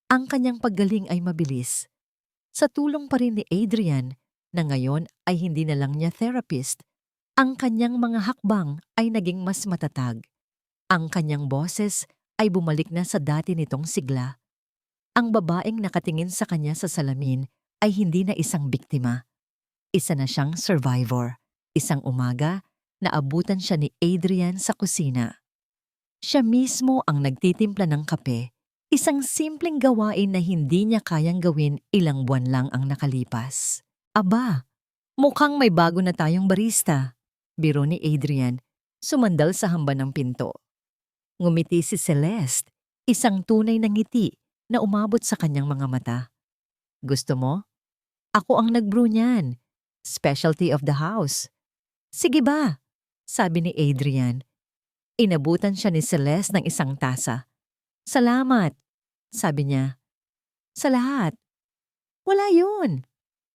Ang kanyang paggaling ay mabilis. Sa tulong pa rin ni Adrian, na ngayon ay hindi na lang niya therapist, ang kanyang mga hakbang ay naging mas matatag. Ang kanyang boses ay bumalik na sa dati nitong sigla. Ang babaeng nakatingin sa kanya sa salamin ay hindi na isang biktima. Isa na siyang survivor. Isang umaga, naabutan siya ni Adrian sa kusina. Siya mismo ang nagtitimpla ng kape, isang simpleng gawain na hindi niya kayang gawin ilang buwan lang ang nakalipas. Aba, mukhang may bago na tayong barista, biro ni Adrian, sumandal sa hamba ng pinto. Ngumiti si Celeste, isang tunay na ngiti na umabot sa kanyang mga mata. Gusto mo? Ako ang nag-brew niyan. Specialty of the house. Sige ba? Sabi ni Adrian. Inabutan siya ni Celeste ng isang tasa. Salamat, sabi niya. Sa lahat. Wala yun,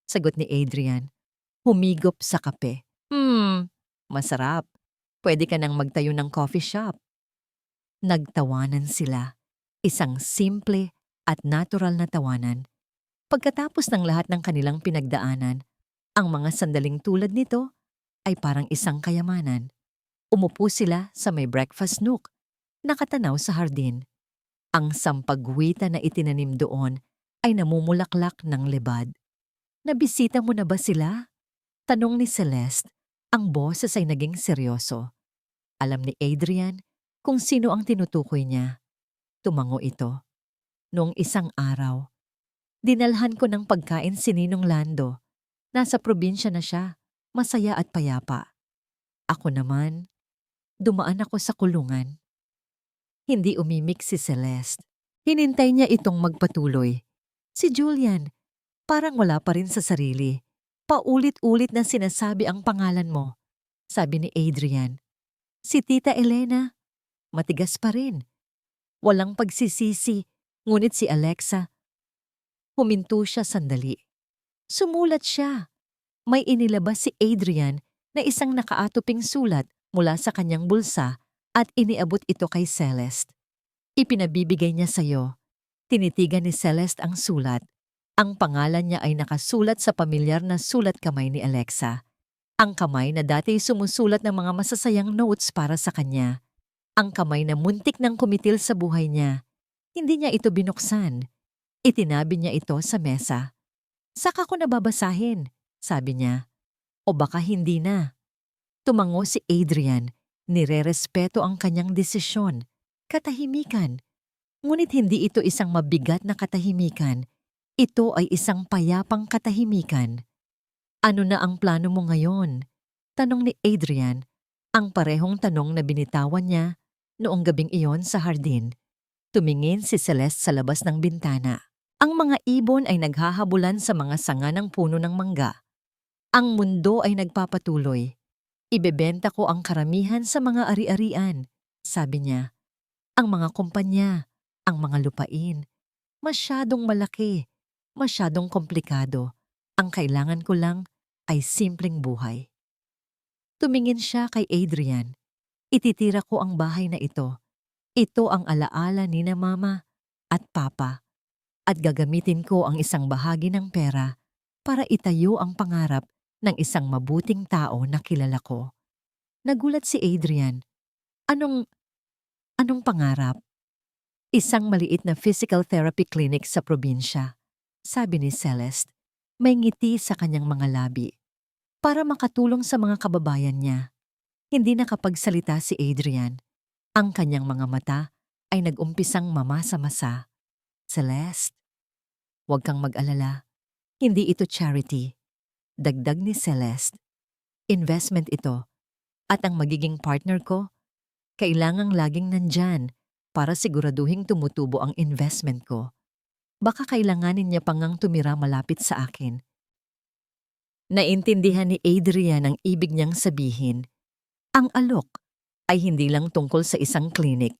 sagot ni Adrian. Humigop sa kape. Masarap. Pwede ka nang magtayo ng coffee shop. Nagtawanan sila. Isang simple at natural na tawanan. Pagkatapos ng lahat ng kanilang pinagdaanan, ang mga sandaling tulad nito ay parang isang kayamanan. Umupo sila sa may breakfast nook, nakatanaw sa hardin. Ang sampagwita na itinanim doon ay namumulaklak ng lebad. Nabisita mo na ba sila? Tanong ni Celeste. Ang boses ay naging seryoso. Alam ni Adrian kung sino ang tinutukoy niya. Tumango ito. Noong isang araw, dinalhan ko ng pagkain si Ninong Lando. Nasa probinsya na siya, masaya at payapa. Ako naman, dumaan ako sa kulungan. Hindi umimik si Celeste. Hinintay niya itong magpatuloy. Si Julian, parang wala pa rin sa sarili. Paulit-ulit na sinasabi ang pangalan mo, sabi ni Adrian. Si Tita Elena, matigas pa rin. Walang pagsisisi, ngunit si Alexa, huminto siya sandali. Sumulat siya. May inilabas si Adrian na isang nakaatuping sulat mula sa kanyang bulsa at iniabot ito kay Celeste. Ipinabibigay niya sa'yo. Tinitigan ni Celeste ang sulat. Ang pangalan niya ay nakasulat sa pamilyar na sulat kamay ni Alexa. Ang kamay na dati sumusulat ng mga masasayang notes para sa kanya. Ang kamay na muntik nang kumitil sa buhay niya. Hindi niya ito binuksan. Itinabi niya ito sa mesa. Saka ko nababasahin, sabi niya. O baka hindi na. Tumango si Adrian. Nirerespeto ang kanyang desisyon. Katahimikan. Ngunit hindi ito isang mabigat na katahimikan. Ito ay isang payapang katahimikan. Ano na ang plano mo ngayon? Tanong ni Adrian, ang parehong tanong na binitawan niya noong gabing iyon sa hardin. Tumingin si Celeste sa labas ng bintana. Ang mga ibon ay naghahabulan sa mga sanga ng puno ng mangga. Ang mundo ay nagpapatuloy. Ibebenta ko ang karamihan sa mga ari-arian, sabi niya. Ang mga kumpanya, ang mga lupain. Masyadong malaki. Masyadong komplikado. Ang kailangan ko lang ay simpleng buhay. Tumingin siya kay Adrian. Ititira ko ang bahay na ito. Ito ang alaala ni na Mama at Papa. At gagamitin ko ang isang bahagi ng pera para itayo ang pangarap ng isang mabuting tao na kilala ko. Nagulat si Adrian. Anong pangarap? Isang maliit na physical therapy clinic sa probinsya. Sabi ni Celeste, may ngiti sa kanyang mga labi. Para makatulong sa mga kababayan niya. Hindi nakapagsalita si Adrian. Ang kanyang mga mata ay nag-umpisang mamasa-masa. Celeste, huwag kang mag-alala. Hindi ito charity. Dagdag ni Celeste. Investment ito. At ang magiging partner ko, kailangang laging nandyan para siguraduhing tumutubo ang investment ko. Baka kailanganin niya pang tumira malapit sa akin. Naintindihan ni Adrian ang ibig niyang sabihin. Ang alok ay hindi lang tungkol sa isang klinik.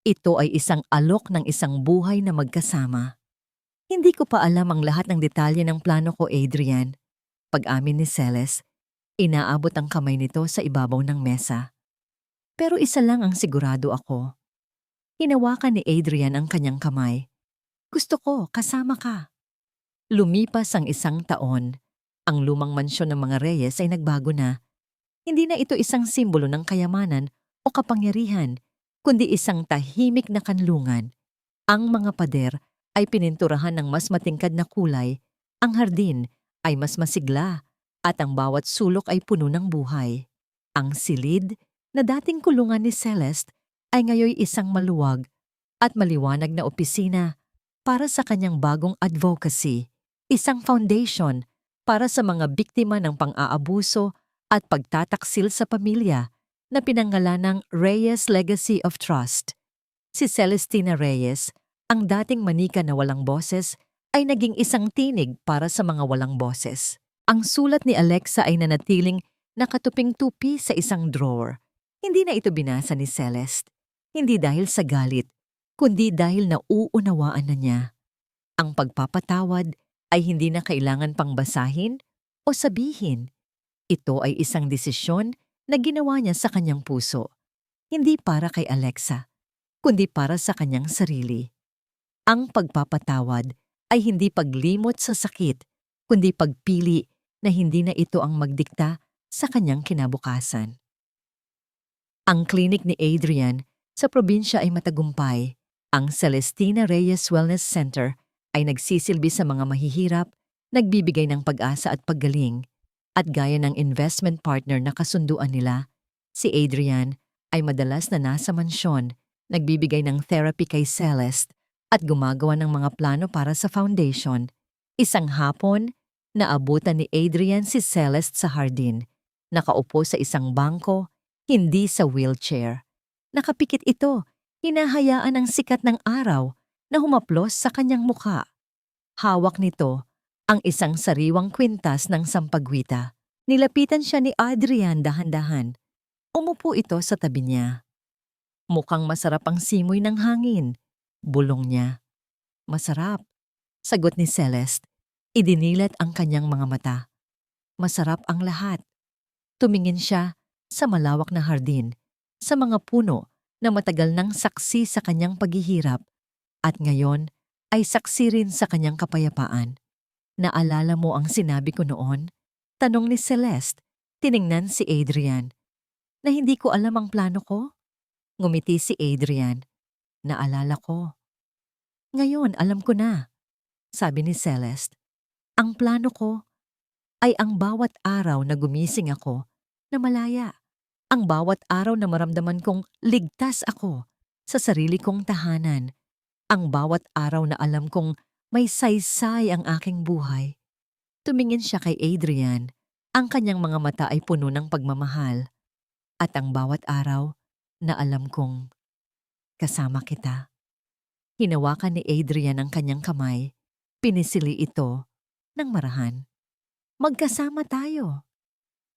Ito ay isang alok ng isang buhay na magkasama. Hindi ko pa alam ang lahat ng detalye ng plano ko, Adrian. Pag-amin ni Celeste, inaabot ang kamay nito sa ibabaw ng mesa. Pero isa lang ang sigurado ako. Hinawakan ni Adrian ang kanyang kamay. Gusto ko, kasama ka. Lumipas ang isang taon. Ang lumang mansyon ng mga Reyes ay nagbago na. Hindi na ito isang simbolo ng kayamanan o kapangyarihan, kundi isang tahimik na kanlungan. Ang mga pader ay pininturahan ng mas matingkad na kulay, ang hardin ay mas masigla at ang bawat sulok ay puno ng buhay. Ang silid na dating kulungan ni Celeste ay ngayoy isang maluwag at maliwanag na opisina para sa kanyang bagong advocacy, isang foundation para sa mga biktima ng pang-aabuso at pagtataksil sa pamilya na pinangalanang Reyes Legacy of Trust. Si Celestina Reyes, ang dating manika na walang boses, ay naging isang tinig para sa mga walang boses. Ang sulat ni Alexa ay nanatiling nakatuping-tupi sa isang drawer. Hindi na ito binasa ni Celeste. Hindi dahil sa galit, kundi dahil nauunawaan na niya. Ang pagpapatawad ay hindi na kailangan pang basahin o sabihin. Ito ay isang desisyon na ginawa niya sa kanyang puso. Hindi para kay Alexa, kundi para sa kanyang sarili. Ang pagpapatawad ay hindi paglimot sa sakit, kundi pagpili na hindi na ito ang magdikta sa kanyang kinabukasan. Ang klinik ni Adrian sa probinsya ay matagumpay. Ang Celestina Reyes Wellness Center ay nagsisilbi sa mga mahihirap, nagbibigay ng pag-asa at paggaling. At gaya ng investment partner na kasunduan nila, si Adrian ay madalas na nasa mansyon, nagbibigay ng therapy kay Celeste at gumagawa ng mga plano para sa foundation. Isang hapon, naabutan ni Adrian si Celeste sa hardin. Nakaupo sa isang bangko, hindi sa wheelchair. Nakapikit ito, hinahayaan ang sikat ng araw na humaplos sa kanyang mukha. Hawak nito ang isang sariwang kwintas ng sampagwita. Nilapitan siya ni Adrian dahan-dahan. Umupo ito sa tabi niya. Mukhang masarap ang simoy ng hangin. Bulong niya. Masarap, sagot ni Celeste. Idinilat ang kanyang mga mata. Masarap ang lahat. Tumingin siya sa malawak na hardin, sa mga puno na matagal nang saksi sa kanyang paghihirap at ngayon ay saksi rin sa kanyang kapayapaan. Naalala mo ang sinabi ko noon? Tanong ni Celeste, tiningnan si Adrian. Na hindi ko alam ang plano ko? Ngumiti si Adrian. Naalala ko. Ngayon, alam ko na. Sabi ni Celeste. Ang plano ko ay ang bawat araw na gumising ako na malaya. Ang bawat araw na maramdaman kong ligtas ako sa sarili kong tahanan. Ang bawat araw na alam kong may saysay ang aking buhay. Tumingin siya kay Adrian. Ang kanyang mga mata ay puno ng pagmamahal. At ang bawat araw na alam kong kasama kita. Hinawakan ni Adrian ang kanyang kamay. Pinisili ito ng marahan. Magkasama tayo.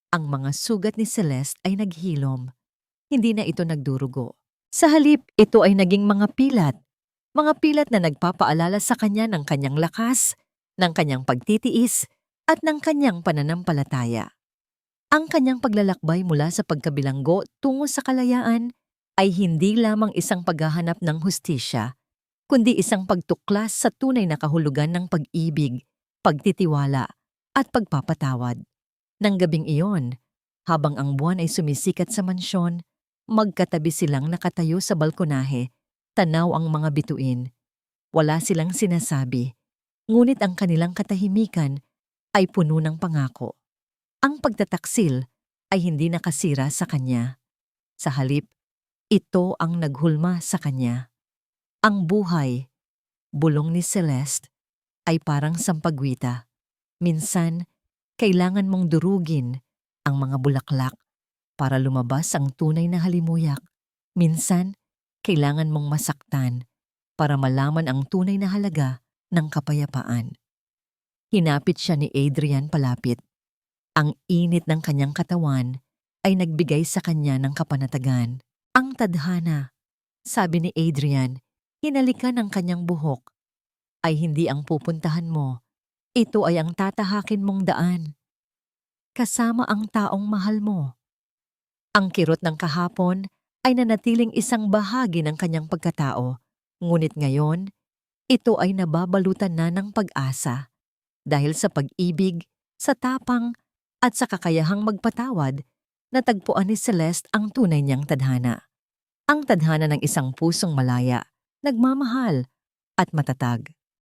Ang mga sugat ni Celeste ay naghilom. Hindi na ito nagdurugo. Sa halip, ito ay naging mga pilat. Mga pilat na nagpapaalala sa kanya ng kanyang lakas, ng kanyang pagtitiis, at ng kanyang pananampalataya. Ang kanyang paglalakbay mula sa pagkabilanggo tungo sa kalayaan ay hindi lamang isang paghahanap ng hustisya, kundi isang pagtuklas sa tunay na kahulugan ng pag-ibig, pagtitiwala, at pagpapatawad. Nang gabing iyon, habang ang buwan ay sumisikat sa mansyon, magkatabi silang nakatayo sa balkonahe, tanaw ang mga bituin. Wala silang sinasabi, ngunit ang kanilang katahimikan ay puno ng pangako. Ang pagtataksil ay hindi nakasira sa kanya. Sa halip, ito ang naghulma sa kanya. Ang buhay, bulong ni Celeste, ay parang sampagwita. Minsan, kailangan mong durugin ang mga bulaklak para lumabas ang tunay na halimuyak. Minsan, kailangan mong masaktan para malaman ang tunay na halaga ng kapayapaan. Hinapit siya ni Adrian palapit. Ang init ng kanyang katawan ay nagbigay sa kanya ng kapanatagan. Ang tadhana, sabi ni Adrian, hinalikan ang kanyang buhok, ay hindi ang pupuntahan mo. Ito ay ang tatahakin mong daan. Kasama ang taong mahal mo. Ang kirot ng kahapon ay nanatiling isang bahagi ng kanyang pagkatao, ngunit ngayon, ito ay nababalutan na ng pag-asa. Dahil sa pag-ibig, sa tapang, at sa kakayahang magpatawad, natagpuan ni Celeste ang tunay niyang tadhana. Ang tadhana ng isang pusong malaya, nagmamahal, at matatag.